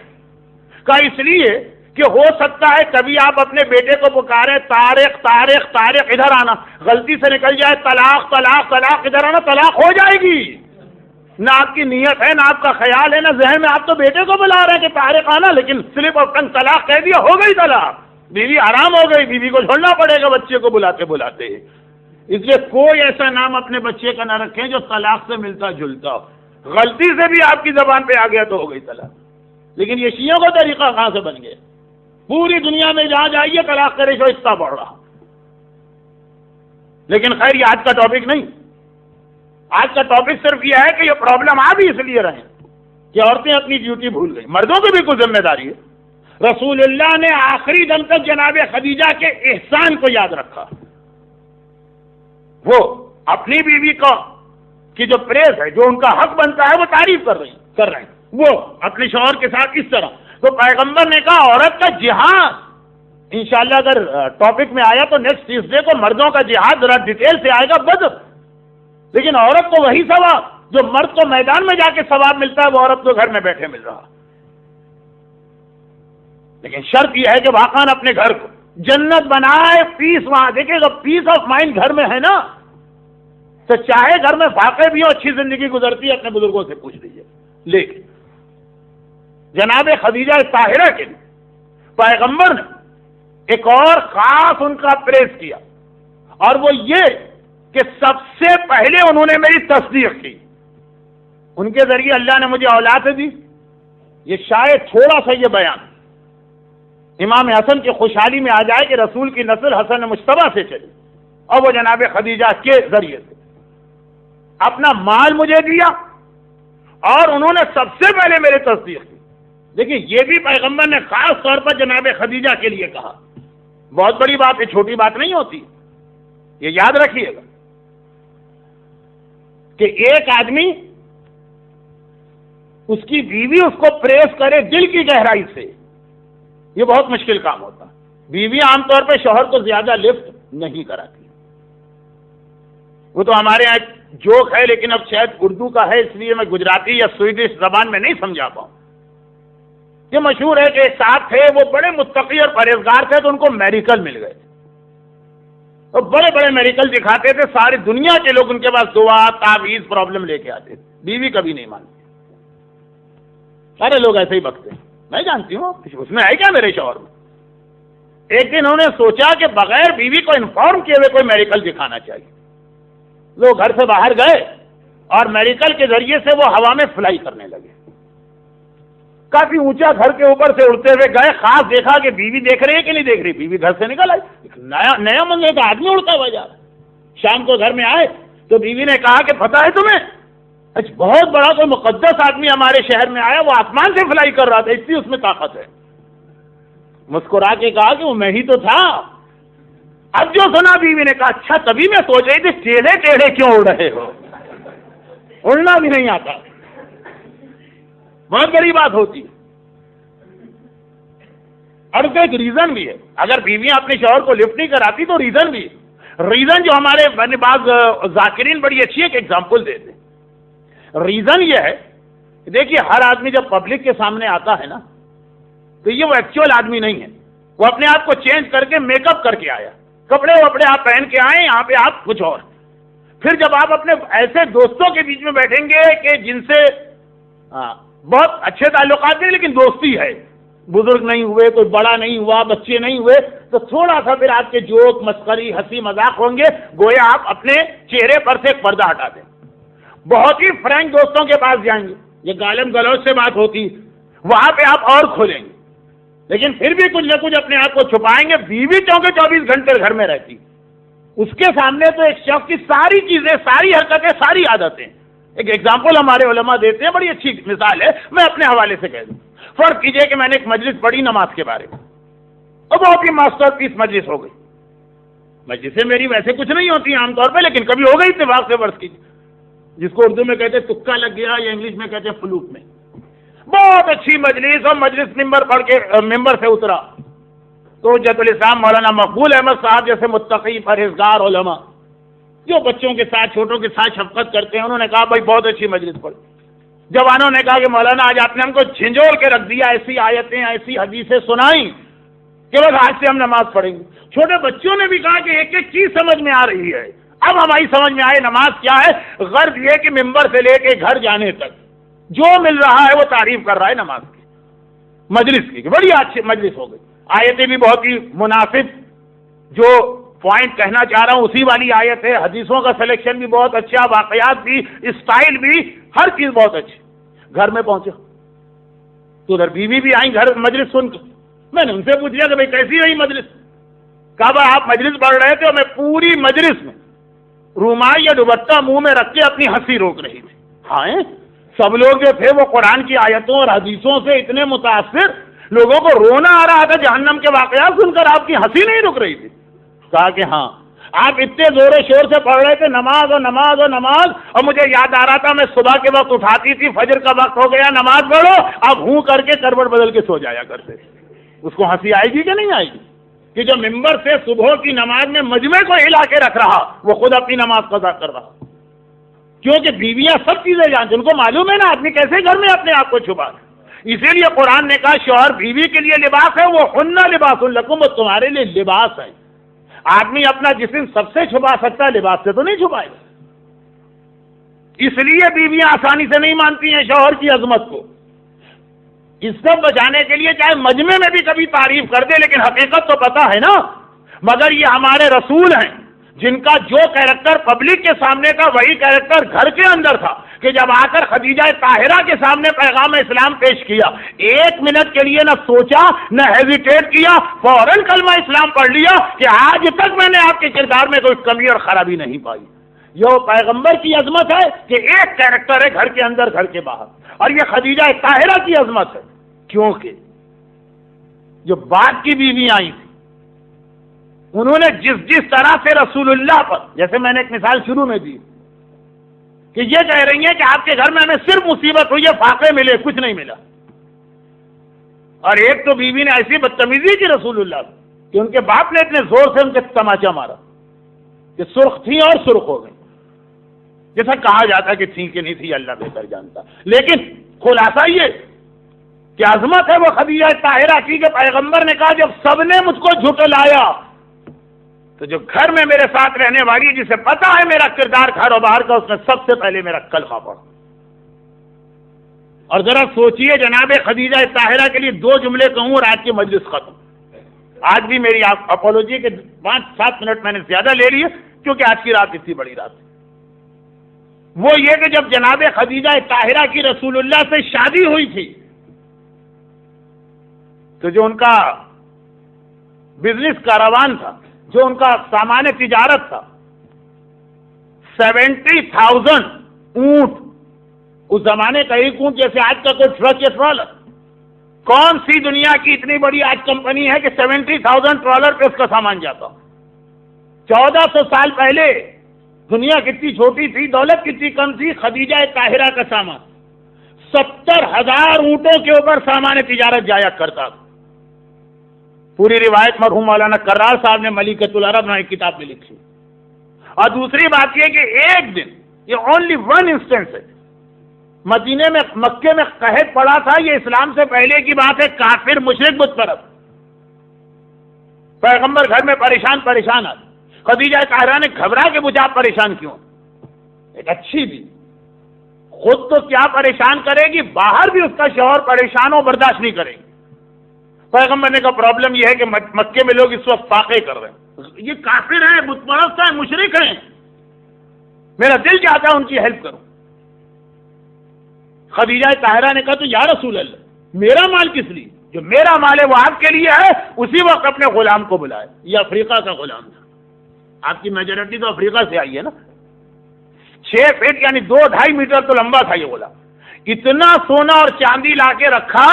کہا اس لیے کہ ہو سکتا ہے کبھی آپ اپنے بیٹے کو پکارے طارق طارق طارق، ادھر آنا، غلطی سے نکل جائے طلاق طلاق طلاق، ادھر آنا، طلاق ہو جائے گی. نہ آپ کی نیت ہے، نہ آپ کا خیال ہے، نہ ذہن میں. آپ تو بیٹے کو بلا رہے ہیں کہ طارق آنا، لیکن سلپ آف ٹنگ طلاق کہہ دیا، ہو گئی طلاق. بیوی آرام ہو گئی، بیوی کو چھوڑنا پڑے گا بچے کو بلاتے بلاتے. اس لیے کوئی ایسا نام اپنے بچے کا نہ رکھیں جو طلاق سے ملتا جلتا ہو. غلطی سے بھی آپ کی زبان پہ آ گیا تو ہو گئی طلاق. لیکن یہ شیعوں کا طریقہ کہاں سے بن گیا؟ پوری دنیا میں جہاں جائیے طلاق کا ریشو اتنا بڑھ رہا. لیکن خیر یہ آج کا ٹاپک نہیں. آج کا ٹاپک صرف یہ ہے کہ یہ پرابلم آ بھی اس لیے رہے کہ عورتیں اپنی ڈیوٹی بھول گئی. مردوں کی بھی کچھ ذمہ داری ہے. رسول اللہ نے آخری دم تک جناب خدیجہ کے احسان کو یاد رکھا. وہ اپنی بیوی کو کی جو پریز ہے، جو ان کا حق بنتا ہے، وہ تعریف کر رہے ہیں وہ اپنے شوہر کے ساتھ اس طرح. تو پیغمبر نے کہا عورت کا جہاد، انشاءاللہ اگر ٹاپک میں آیا تو نیکسٹ ٹیوزڈے کو مردوں کا جہاد ذرا ڈیٹیل سے آئے گا، بدر. لیکن عورت کو وہی ثواب جو مرد کو میدان میں جا کے ثواب ملتا ہے، وہ عورت کو گھر میں بیٹھے مل رہا. لیکن شرط یہ ہے کہ واقعاً اپنے گھر کو جنت بنائے، پیس وہاں. دیکھیں گا پیس آف مائنڈ گھر میں ہے نا، تو چاہے گھر میں فاقے بھی ہو، اچھی زندگی گزرتی ہے. اپنے بزرگوں سے پوچھ لیجیے. لیکن جناب خدیجہ طاہرہ کے لیے پیغمبر نے ایک اور خاص ان کا پریز کیا، اور وہ یہ کہ سب سے پہلے انہوں نے میری تصدیق کی. ان کے ذریعے اللہ نے مجھے اولاد دی. یہ شاید تھوڑا سا یہ بیان امام حسن کی خوشحالی میں آ جائے کہ رسول کی نسل حسن مجتبیٰ سے چلی، اور وہ جناب خدیجہ کے ذریعے سے اپنا مال مجھے دیا، اور انہوں نے سب سے پہلے میری تصدیق کی. دیکھیں یہ بھی پیغمبر نے خاص طور پر جناب خدیجہ کے لیے کہا. بہت بڑی بات ہے، چھوٹی بات نہیں ہوتی. یہ یاد رکھیے گا کہ ایک آدمی اس کی بیوی اس کو پریس کرے دل کی گہرائی سے، یہ بہت مشکل کام ہوتا. بیوی عام طور پہ شوہر کو زیادہ لفٹ نہیں کراتی. وہ تو ہمارے یہاں جوک ہے، لیکن اب شاید اردو کا ہے اس لیے میں گجراتی یا سویڈش زبان میں نہیں سمجھا پاؤں. یہ مشہور ہے کہ ایک صاحب تھے، وہ بڑے متقی اور پرہیزگار تھے، تو ان کو میڈیکل مل گئے. اور بڑے بڑے میڈیکل دکھاتے تھے، ساری دنیا کے لوگ ان کے پاس دعا تعویذ پرابلم لے کے آتے تھے. بیوی کبھی نہیں مانتی. سارے لوگ ایسے ہی بکتے ہیں، میں جانتی ہوں اس میں ہے کیا میرے شوہر میں. ایک دن انہوں نے سوچا کہ بغیر بیوی کو انفارم کیے ہوئے کوئی میڈیکل دکھانا چاہیے. لوگ گھر سے باہر گئے اور میڈیکل کے ذریعے سے وہ ہوا میں فلائی کرنے لگے. کافی اونچا گھر کے اوپر سے اڑتے ہوئے گئے. خاص دیکھا کہ بیوی دیکھ رہی ہے کہ نہیں دیکھ رہی. بیوی گھر سے نکل آئی. نیا منظر کا آدمی اڑتا ہوا جا رہا. شام کو گھر میں آئے تو بیوی نے کہا کہ پتہ ہے تمہیں، اچھا بہت بڑا کوئی مقدس آدمی ہمارے شہر میں آیا، وہ آسمان سے فلائی کر رہا تھا، اتنی اس میں طاقت ہے. مسکرا کے کہا کہ وہ میں ہی تو تھا. اب جو سنا بیوی نے کہا اچھا تبھی میں سوچ رہی تھی ٹیڑھے ٹیڑھے کیوں اڑ رہے ہو، اڑنا بھی نہیں آتا. بہت بڑی بات ہوتی. اور اس کا ایک ریزن بھی ہے. اگر بیویاں اپنے شوہر کو لفٹ نہیں کراتی تو ریزن بھی ہے. ریزن جو ہمارے بعض ذاکرین بڑی اچھی ایک ایگزامپل دیتے. ریزن یہ ہے کہ دیکھیے ہر آدمی جب پبلک کے سامنے آتا ہے نا تو یہ وہ ایکچوئل آدمی نہیں ہے. وہ اپنے آپ کو چینج کر کے میک اپ کر کے آیا، کپڑے وپڑے آپ پہن کے آئے، یہاں پہ آپ کچھ اور. پھر جب آپ اپنے ایسے دوستوں کے بیچ میں بیٹھیں گے کہ جن سے بہت اچھے تعلقات نہیں لیکن دوستی ہے، بزرگ نہیں ہوئے، کوئی بڑا نہیں ہوا، بچے نہیں ہوئے، تو تھوڑا سا پھر آپ کے جوک، مسخری، ہنسی مذاق ہوں گے، گویا آپ اپنے چہرے پر سے ایک پردہ ہٹا دیں۔ بہت ہی فرینک دوستوں کے پاس جائیں گے، یہ گالم گلوچ سے بات ہوتی ہے، وہاں پہ آپ اور کھولیں گے، لیکن پھر بھی کچھ نہ کچھ اپنے آپ کو چھپائیں گے۔ بیوی 24 گھنٹے گھر میں رہتی، اس کے سامنے تو ایک شخص کی ساری چیزیں، ساری حرکتیں، ساری عادتیں۔ ایک ایگزامپل ہمارے علماء دیتے ہیں، بڑی اچھی مثال ہے، میں اپنے حوالے سے کہہ دوں۔ فرض کیجئے کہ میں نے ایک مجلس پڑھی نماز کے بارے میں، اور بہت ہی ماسٹر پیس مجلس ہو گئی۔ مجلسیں میری ویسے کچھ نہیں ہوتی عام طور پہ، لیکن کبھی ہو گئی اتفاق سے، فرض کیجیے، جس کو اردو میں کہتے ہیں تکا لگ گیا، یا انگلش میں کہتے ہیں فلوک میں۔ بہت اچھی مجلس، اور مجلس ممبر پڑھ کے ممبر سے اترا تو حجت الاسلام مولانا مقبول احمد صاحب جیسے متقی پرہیزگار علماء جو بچوں کے ساتھ، چھوٹوں کے ساتھ شفقت کرتے ہیں، انہوں نے کہا بھائی بہت اچھی مجلس پڑھی۔ جوانوں نے کہا کہ مولانا آج آپ نے ہم کو جھنجھوڑ کے رکھ دیا، ایسی آیتیں، ایسی حدیثیں سنائیں کہ بس آج سے ہم نماز پڑھیں گے۔ چھوٹے بچوں نے بھی کہا کہ ایک ایک چیز سمجھ میں آ رہی ہے، اب ہماری سمجھ میں آئے نماز کیا ہے۔ غرض یہ کہ ممبر سے لے کے گھر جانے تک جو مل رہا ہے وہ تعریف کر رہا ہے نماز کی، مجلس کی، بڑی اچھی مجلس ہو گئی۔ آیتیں بھی بہت ہی مناسب، جو پوائنٹ کہنا چاہ رہا ہوں اسی والی آیت ہے، حدیثوں کا سلیکشن بھی بہت اچھا، واقعات بھی، اسٹائل بھی، ہر چیز بہت اچھی۔ گھر میں پہنچا تو ادھر بیوی بھی آئیں گھر مجلس سن کے، میں نے ان سے پوچھ لیا کہ بھائی کیسی رہی مجلس؟ کہا بھائی آپ مجلس پڑھ رہے تھے اور میں پوری مجلس میں رومال یا دوپٹہ منہ میں رکھ کے اپنی ہنسی روک رہی تھی۔ ہاں سب لوگ جو تھے وہ قرآن کی آیتوں اور حدیثوں سے اتنے متاثر، لوگوں کو رونا آ رہا تھا جہنم کے واقعات سن کر، آپ کی ہنسی نہیں رک رہی تھی۔ کہا کہ ہاں آپ اتنے زور و شور سے پڑھ رہے تھے نماز اور نماز اور نماز، اور مجھے یاد آ رہا تھا میں صبح کے وقت اٹھاتی تھی، فجر کا وقت ہو گیا نماز پڑھو، اب ہوں کر کے کروٹ بدل کے سو جایا کرتے۔ اس کو ہنسی آئے گی کہ نہیں آئے گی کہ جو ممبر سے صبح کی نماز میں مجمع کو ہلا کے رکھ رہا، وہ خود اپنی نماز قضا کر رہا؟ کیونکہ بیویاں سب چیزیں جانتی، ان کو معلوم ہے نا آدمی کیسے گھر میں اپنے آپ کو چھپا۔ اسی لیے قرآن نے کہا شوہر بیوی کے لیے لباس ہے، وہ ہن لباس لکم، وہ تمہارے لیے لباس ہے۔ آدمی اپنا جسم سب سے چھپا سکتا ہے، لباس سے تو نہیں چھپائے گا۔ اس لیے بیویاں آسانی سے نہیں مانتی ہیں شوہر کی عظمت کو۔ عزت بچانے کے لیے چاہے مجمع میں بھی کبھی تعریف کر دے، لیکن حقیقت تو پتا ہے نا۔ مگر یہ ہمارے رسول ہیں جن کا جو کیریکٹر پبلک کے سامنے تھا وہی کیریکٹر گھر کے اندر تھا، کہ جب آ کر خدیجہ طاہرہ کے سامنے پیغام اسلام پیش کیا، ایک منٹ کے لیے نہ سوچا نہ ہیزیٹیٹ کیا، فوراً کلمہ اسلام پڑھ لیا کہ آج تک میں نے آپ کے کردار میں کوئی کمی اور خرابی نہیں پائی۔ یہ پیغمبر کی عظمت ہے کہ ایک کیریکٹر ہے گھر کے اندر گھر کے باہر، اور یہ خدیجہ طاہرہ کی عظمت ہے کیونکہ جو بعد کی بیویاں آئی تھیں انہوں نے جس طرح سے رسول اللہ پر، جیسے میں نے ایک مثال شروع میں دی کہ یہ کہہ رہی ہیں کہ آپ کے گھر میں ہمیں صرف مصیبت ہوئی ہے، فاقے ملے، کچھ نہیں ملا، اور ایک تو بیوی نے ایسی بدتمیزی کی رسول اللہ کہ ان کے باپ نے اتنے زور سے ان کے تماچا مارا کہ سرخ تھیں اور سرخ ہو گئی۔ جیسا کہا جاتا کہ تھی کہ نہیں تھی اللہ بہتر جانتا، لیکن خلاصہ یہ کہ عظمت ہے وہ خدیجہ طاہرہ کی کہ پیغمبر نے کہا جب سب نے مجھ کو جھٹلایا تو جو گھر میں میرے ساتھ رہنے والی جسے پتا ہے میرا کردار گھر و باہر کا، اس نے سب سے پہلے میرا کلمہ پڑھا۔ اور ذرا سوچئے جناب خدیجہ طاہرہ کے لیے 2 جملے کہوں اور آج کی مجلس ختم۔ آج بھی میری اپولوجی کے 5-7 منٹ میں نے زیادہ لے لیے کیونکہ آج کی رات اتنی بڑی رات ہے۔ وہ یہ کہ جب جناب خدیجہ طاہرہ کی رسول اللہ سے شادی ہوئی تھی تو جو ان کا بزنس کاروان تھا، جو ان کا سامان تجارت تھا، 70,000 اونٹ، اس زمانے کا ایک اونٹ جیسے آج کا کوئی ٹرک یا ٹرالر، کون سی دنیا کی اتنی بڑی آج کمپنی ہے کہ 70,000 ٹرالر پہ اس کا سامان جاتا؟ 1400 سال پہلے دنیا کتنی چھوٹی تھی، دولت کتنی کم تھی، خدیجہ طاہرہ کا سامان 70,000 اونٹوں کے اوپر سامان تجارت جایا کرتا تھا۔ پوری روایت مرحوم مولانا کرار صاحب نے ملکۃ العرب نامی کتاب میں لکھی۔ اور دوسری بات یہ کہ ایک دن، یہ اونلی 1 انسٹنس ہے، مدینے میں مکے میں قحط پڑا تھا، یہ اسلام سے پہلے کی بات ہے، کافر مشرک بت پرست، پیغمبر گھر میں پریشان آ، خدیجہ طاہرہ نے گھبرا کے پوچھا آپ پریشان کیوں؟ ایک اچھی بھی خود تو کیا پریشان کرے گی، باہر بھی اس کا شوہر پریشان ہو برداشت نہیں کرے گی۔ پیغمبر نے کہا پرابلم یہ ہے کہ مکے میں لوگ اس وقت فاقے کر رہے ہیں، یہ کافر ہیں، بت پرست ہیں، مشرک ہیں، میرا دل چاہتا ہے ان کی ہیلپ کروں۔ خدیجہ طاہرہ نے کہا تو یا رسول اللہ میرا مال کس لیے؟ جو میرا مال ہے وہ آپ کے لیے ہے۔ اسی وقت اپنے غلام کو بلائے، یہ افریقہ کا غلام تھا، آپ کی میجورٹی تو افریقہ سے آئی ہے نا۔ 6 فٹ یعنی 2-2.5 میٹر تو لمبا تھا یہ غلام، اتنا سونا اور چاندی لا کے رکھا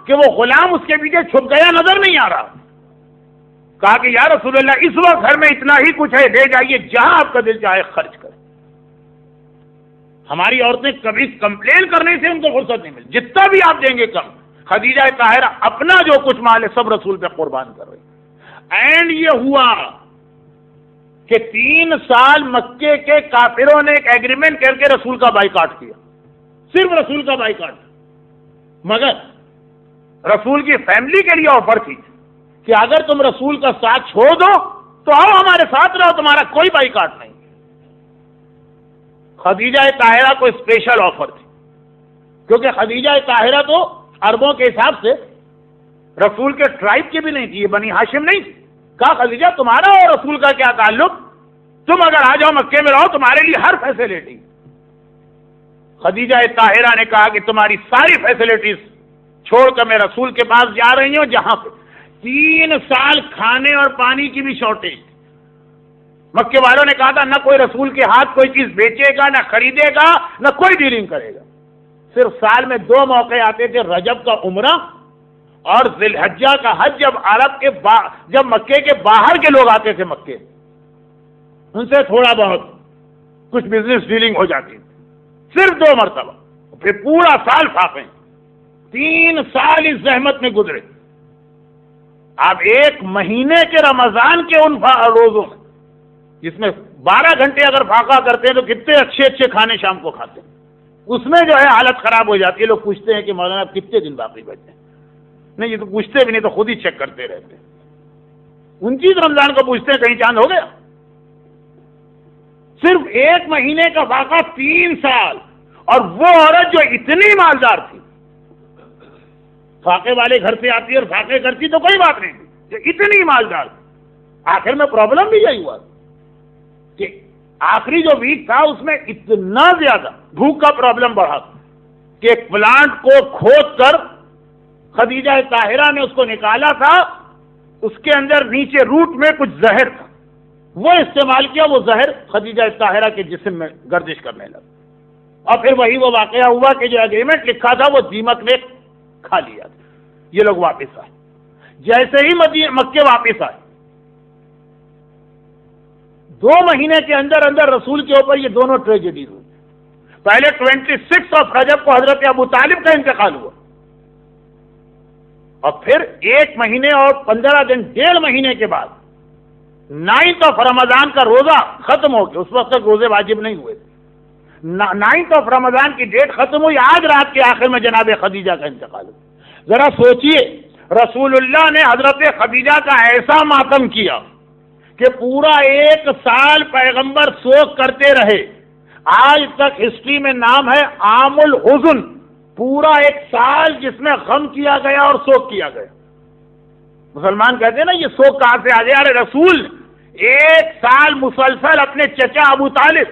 کہ وہ غلام اس کے پیچھے چھپ گیا، نظر نہیں آ رہا۔ کہا کہ یا رسول اللہ اس وقت گھر میں اتنا ہی کچھ ہے، لے جائیے جہاں آپ کا دل چاہے خرچ کریں۔ ہماری عورتیں کبھی کمپلین کرنے سے ان کو فرصت نہیں ملتی، جتنا بھی آپ دیں گے کم۔ خدیجہ طاہرہ اپنا جو کچھ مال ہے سب رسول پہ قربان کر رہے۔ اینڈ یہ ہوا کہ 3 سال مکے کے کافروں نے ایک ایگریمنٹ کر کے رسول کا بائیکاٹ کیا، صرف رسول کا بائیکاٹ، مگر رسول کی فیملی کے لیے آفر تھی کہ اگر تم رسول کا ساتھ چھوڑ دو تو آؤ ہمارے ساتھ رہو، تمہارا کوئی بائیکاٹ نہیں۔ خدیجہ طاہرہ کو اسپیشل آفر تھی، کیونکہ خدیجہ طاہرہ تو عربوں کے حساب سے رسول کے ٹرائب کی بھی نہیں تھی، یہ بنی ہاشم نہیں تھی۔ کہا خدیجہ تمہارا اور رسول کا کیا تعلق، تم اگر آ جاؤ مکے میں رہو، تمہارے لیے ہر فیسلٹی۔ خدیجہ طاہرہ نے کہا کہ تمہاری ساری فیسلٹیز چھوڑ کر میں رسول کے پاس جا رہی ہوں، جہاں پہ 3 سال کھانے اور پانی کی بھی شارٹیج۔ مکے والوں نے کہا تھا نہ کوئی رسول کے ہاتھ کوئی چیز بیچے گا، نہ خریدے گا، نہ کوئی ڈیلنگ کرے گا۔ صرف سال میں 2 موقع آتے تھے، رجب کا عمرہ اور ذی الحجہ کا حج، جب مکے کے باہر کے لوگ آتے تھے مکے، ان سے تھوڑا بہت کچھ بزنس ڈیلنگ ہو جاتی تھی، صرف 2 مرتبہ، پھر پورا سال فاقے۔ 3 سال اس زحمت میں گزرے۔ آپ 1 مہینے کے رمضان کے ان روزوں میں جس میں 12 گھنٹے اگر فاقہ کرتے ہیں تو کتنے اچھے کھانے شام کو کھاتے ہیں، اس میں جو ہے حالت خراب ہو جاتی ہے۔ لوگ پوچھتے ہیں کہ مولانا آپ کتنے دن باقی بچے ہیں؟ نہیں، یہ تو پوچھتے بھی نہیں، تو خود ہی چیک کرتے رہتے ہیں۔ 29 رمضان کو پوچھتے ہیں کہیں چاند ہو گیا؟ صرف 1 مہینے کا فاقہ 3 سال، اور وہ عورت جو اتنی مالدار تھی، فاقے والے گھر سے آتی اور فاقے کرتی تو کوئی بات نہیں تھی، جو اتنی مالدار تھی۔ آخر میں پرابلم بھی یہی ہوا کہ آخری جو ویک تھا اس میں اتنا زیادہ بھوک کا پرابلم بڑھا کہ ایک پلانٹ کو کھود کر خدیجہ طاہرہ نے اس کو نکالا تھا، اس کے اندر نیچے روٹ میں کچھ زہر تھا، وہ استعمال کیا، وہ زہر خدیجہ طاہرہ کے جسم میں گردش کرنے لگا، اور پھر وہی وہ واقعہ ہوا کہ جو ایگریمنٹ لکھا تھا وہ دیمک نے کھا لیا تھا۔ یہ لوگ واپس آئے، جیسے ہی مکے واپس آئے 2 مہینے کے اندر رسول کے اوپر یہ دونوں ٹریجڈیز ہوئی۔ پہلے 26 رجب کو حضرت ابو طالب کا انتقال ہوا، اور پھر 1 مہینے اور 15 دن 1.5 مہینے کے بعد 9 رمضان کا روزہ ختم ہو گیا۔ اس وقت تک روزے واجب نہیں ہوئے تھے۔ 9 رمضان کی ڈیٹ ختم ہوئی، آج رات کے آخر میں جناب خدیجہ کا انتقال ہوا۔ ذرا سوچئے، رسول اللہ نے حضرت خدیجہ کا ایسا ماتم کیا کہ پورا 1 سال پیغمبر سوگ کرتے رہے۔ آج تک ہسٹری میں نام ہے عام الحزن، پورا 1 سال جس میں غم کیا گیا اور سوگ کیا گیا۔ مسلمان کہتے ہیں نا یہ سوگ کہاں سے آ گیا؟ ارے رسول 1 سال مسلسل اپنے چچا ابو طالب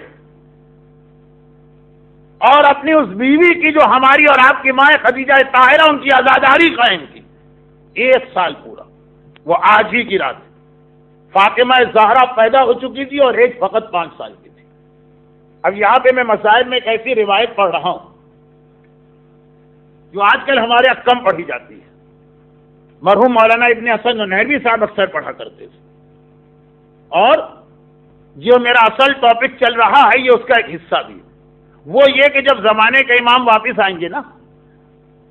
اور اپنی اس بیوی کی جو ہماری اور آپ کی ماں خدیجہ طاہرہ، ان کی عزاداری قائم کی 1 سال پورا۔ وہ آج ہی کی رات، فاطمہ زہرا پیدا ہو چکی تھی اور ایج فقط 5 سال کی تھی۔ اب یہاں پہ میں مسائل میں ایک ایسی روایت پڑھ رہا ہوں جو آج کل ہمارے یہاں کم پڑھی جاتی ہے، مرحوم مولانا ابن حسن نہروی صاحب اکثر پڑھا کرتے تھے، اور جو میرا اصل ٹاپک چل رہا ہے یہ اس کا ایک حصہ بھی ہے۔ وہ یہ کہ جب زمانے کے امام واپس آئیں گے نا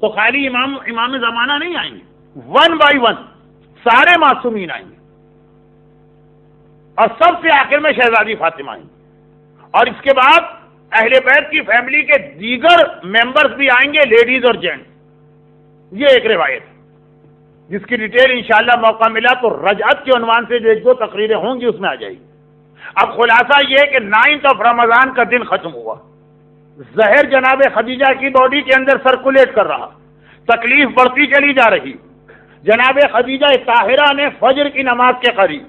تو خالی امام زمانہ نہیں آئیں گے، 1 بائی 1 سارے معصومین آئیں گے، اور سب سے آخر میں شہزادی فاطمہ آئیں گے، اور اس کے بعد اہل بیت کی فیملی کے دیگر ممبرز بھی آئیں گے، لیڈیز اور جینٹس۔ یہ ایک روایت ہے جس کی ڈیٹیل انشاءاللہ موقع ملا تو رجعت کے عنوان سے جو 1-2 تقریریں ہوں گی اس میں آ جائے گی۔ اب خلاصہ یہ کہ 9 رمضان کا دن ختم ہوا، زہر جناب خدیجہ کی باڈی کے اندر سرکولیٹ کر رہا، تکلیف بڑھتی چلی جا رہی، جناب خدیجہ طاہرہ نے فجر کی نماز کے قریب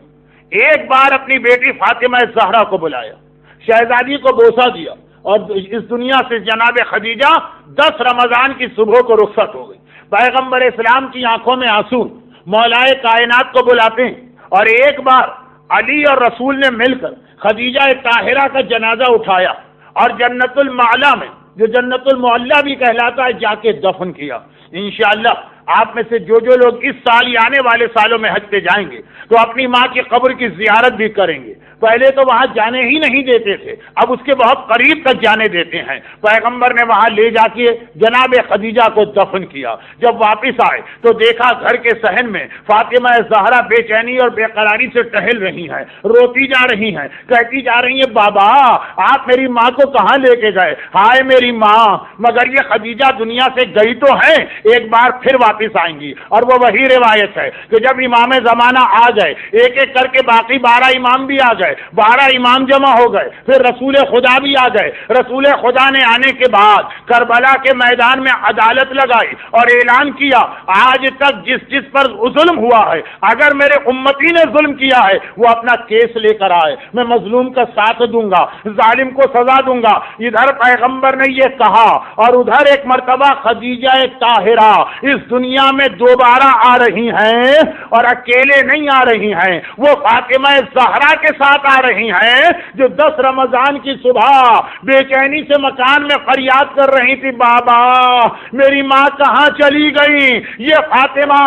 ایک بار اپنی بیٹی فاطمہ زہرا کو بلایا، شہزادی کو بوسہ دیا، اور اس دنیا سے جناب خدیجہ 10 رمضان کی صبح کو رخصت ہو گئی۔ پیغمبر اسلام کی آنکھوں میں آنسو، مولائے کائنات کو بلاتے ہیں، اور ایک بار علی اور رسول نے مل کر خدیجہ طاہرہ کا جنازہ اٹھایا اور جنت المعلا میں، جو جنت المعلا بھی کہلاتا ہے، جا کے دفن کیا۔ انشاءاللہ آپ میں سے جو لوگ اس سال یا آنے والے سالوں میں حج پہ جائیں گے تو اپنی ماں کی قبر کی زیارت بھی کریں گے۔ پہلے تو وہاں جانے ہی نہیں دیتے تھے، اب اس کے بہت قریب تک جانے دیتے ہیں۔ پیغمبر نے وہاں لے جا کے جناب خدیجہ کو دفن کیا۔ جب واپس آئے تو دیکھا گھر کے صحن میں فاطمہ زہرا بے چینی اور بے قراری سے ٹہل رہی ہیں، روتی جا رہی ہیں، کہتی جا رہی ہیں، بابا آپ میری ماں کو کہاں لے کے گئے؟ ہائے میری ماں! مگر یہ خدیجہ دنیا سے گئی تو ہے، ایک بار پھر واپس آئیں گی، اور وہ وہی روایت ہے کہ جب امام زمانہ آ گئے، ایک ایک کر کے باقی 12 امام بھی آ گئے، 12 امام جمع ہو گئے، پھر رسول خدا بھی آ گئے۔ رسول خدا نے آنے کے بعد کربلا کے میدان میں عدالت لگائی اور اعلان کیا، آج تک جس پر ظلم ہوا ہے، اگر میرے امتی نے ظلم کیا ہے وہ اپنا کیس لے کر آئے، میں مظلوم کا ساتھ دوں گا، ظالم کو سزا دوں گا۔ ادھر پیغمبر نے یہ کہا اور ادھر ایک مرتبہ خدیجہ طاہرہ اس دنیا میں دوبارہ آ رہی ہیں، اور اکیلے نہیں آ رہی ہیں، وہ فاطمہ زہرا کے ساتھ آ رہی ہیں، جو 10 رمضان کی صبح بے چینی سے مکان میں فریاد کر رہی تھی، بابا میری ماں کہاں چلی گئی؟ یہ فاطمہ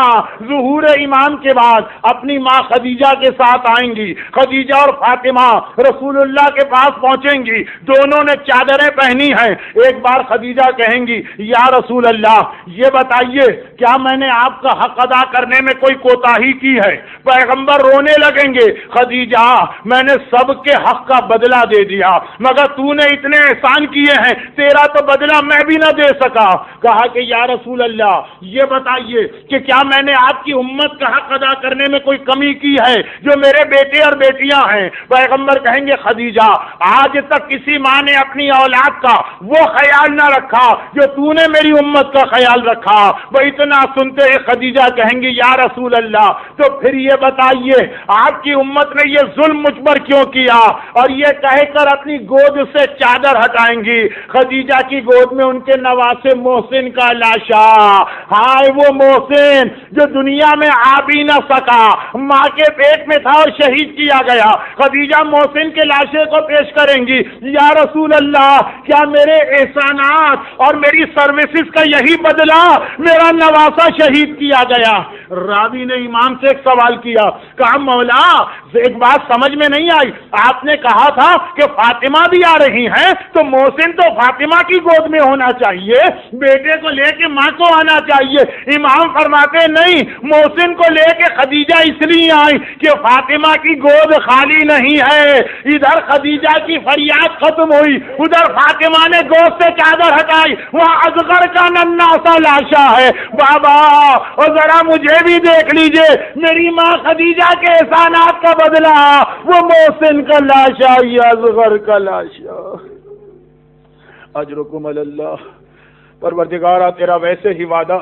ظہور امام کے بعد اپنی ماں خدیجہ کے ساتھ آئیں گی۔ خدیجہ اور فاطمہ رسول اللہ کے پاس پہنچیں گی، دونوں نے چادریں پہنی ہیں۔ ایک بار خدیجہ کہیں گی، یا رسول اللہ یہ بتائیے کیا میں نے آپ کا حق ادا کرنے میں کوئی کوتاہی کی ہے؟ پیغمبر رونے لگیں گے، خدیجہ میں نے سب کے حق کا بدلہ دے دیا، مگر تو نے اتنے احسان کیے ہیں، تیرا تو بدلہ میں بھی نہ دے سکا۔ کہا کہ یا رسول اللہ یہ بتائیے کہ کیا میں نے آپ کی امت کا حق ادا کرنے میں کوئی کمی کی ہے جو میرے بیٹے اور بیٹیاں ہیں؟ پیغمبر کہیں گے، خدیجہ آج تک کسی ماں نے اپنی اولاد کا وہ خیال نہ رکھا جو تو نے میری امت کا خیال رکھا۔ وہ اتنا سنتے ہی خدیجہ کہیں گی، یا رسول اللہ تو پھر یہ بتائیے آپ کی امت نے یہ ظلم مجھ پر کیوں کیا؟ اور یہ کہہ کر اپنی گود سے چادر ہٹائیں گی۔ خدیجہ کی گود میں ان کے نواسے محسن کا لاشا، ہائے وہ محسن جو دنیا میں آ بھی نہ سکا، ماں کے پیٹ میں تھا اور شہید کیا گیا۔ خدیجہ محسن کے لاشے کو پیش کریں گی، یا رسول اللہ کیا میرے احسانات اور میری سروسز کا یہی بدلہ؟ میرا نواسا شہید کیا گیا۔ راوی نے امام سے ایک سوال کیا، کہا مولا ایک بات سمجھ میں نہیں آئی، آپ نے کہا تھا کہ فاطمہ بھی آ رہی ہیں تو محسن تو فاطمہ کی گود میں ہونا چاہیے، بیٹے کو لے کے ماں کو آنا چاہیے۔ امام فرماتے نہیں، محسن کو لے کے خدیجہ اس لیے آئی کہ فاطمہ کی گود خالی نہیں ہے۔ ادھر خدیجہ کی فریاد ختم ہوئی، ادھر فاطمہ نے گود سے چادر ہٹائی، وہاں اصغر کا ننھا سا لاشا ہے۔ بابا اور ذرا مجھے بھی دیکھ لیجئے، میری ماں خدیجہ کے احسانات کا بدلہ وہ محسن کا لاشا یا اصغر کا لاشا۔ اجرکم اللہ، پروردگارا تیرا ویسے ہی وعدہ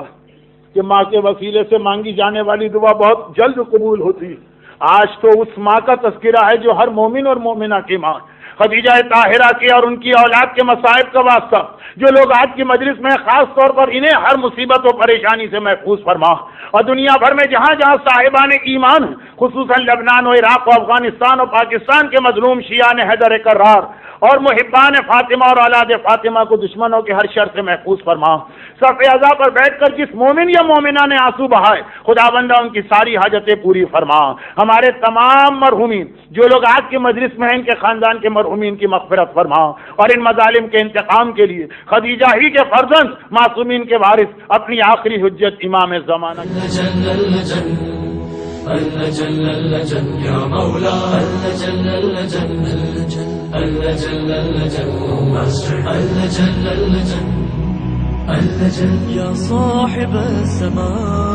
کہ ماں کے وسیلے سے مانگی جانے والی دعا بہت جلد قبول ہوتی۔ آج تو اس ماں کا تذکرہ ہے جو ہر مومن اور مومنہ کی ماں، خدیجہ طاہرہ کے اور ان کی اولاد کے مصائب کا واسطہ جو لوگ آج کی مجلس میں خاص طور پر انہیں ہر مصیبت و پریشانی سے محفوظ فرما، اور دنیا بھر میں جہاں جہاں صاحبان ایمان خصوصاً لبنان و عراق و افغانستان و پاکستان کے مظلوم شیعان حیدر کرار اور محبان فاطمہ اور اولاد فاطمہ کو دشمنوں کے ہر شر سے محفوظ فرما۔ صف اعضاء پر بیٹھ کر جس مومن یا مومنہ نے آنسو بہائے خدا بندہ ان کی ساری حاجتیں پوری فرما۔ ہمارے تمام مرحومین جو لوگ آج کی مجلس میں ہیں ان کے خاندان کے مرحومین کی مغفرت فرما، اور ان مظالم کے انتقام کے لیے خدیجہ ہی کے فرزند معصومین کے وارث اپنی آخری حجت امام زمانہ يا صاحب السماء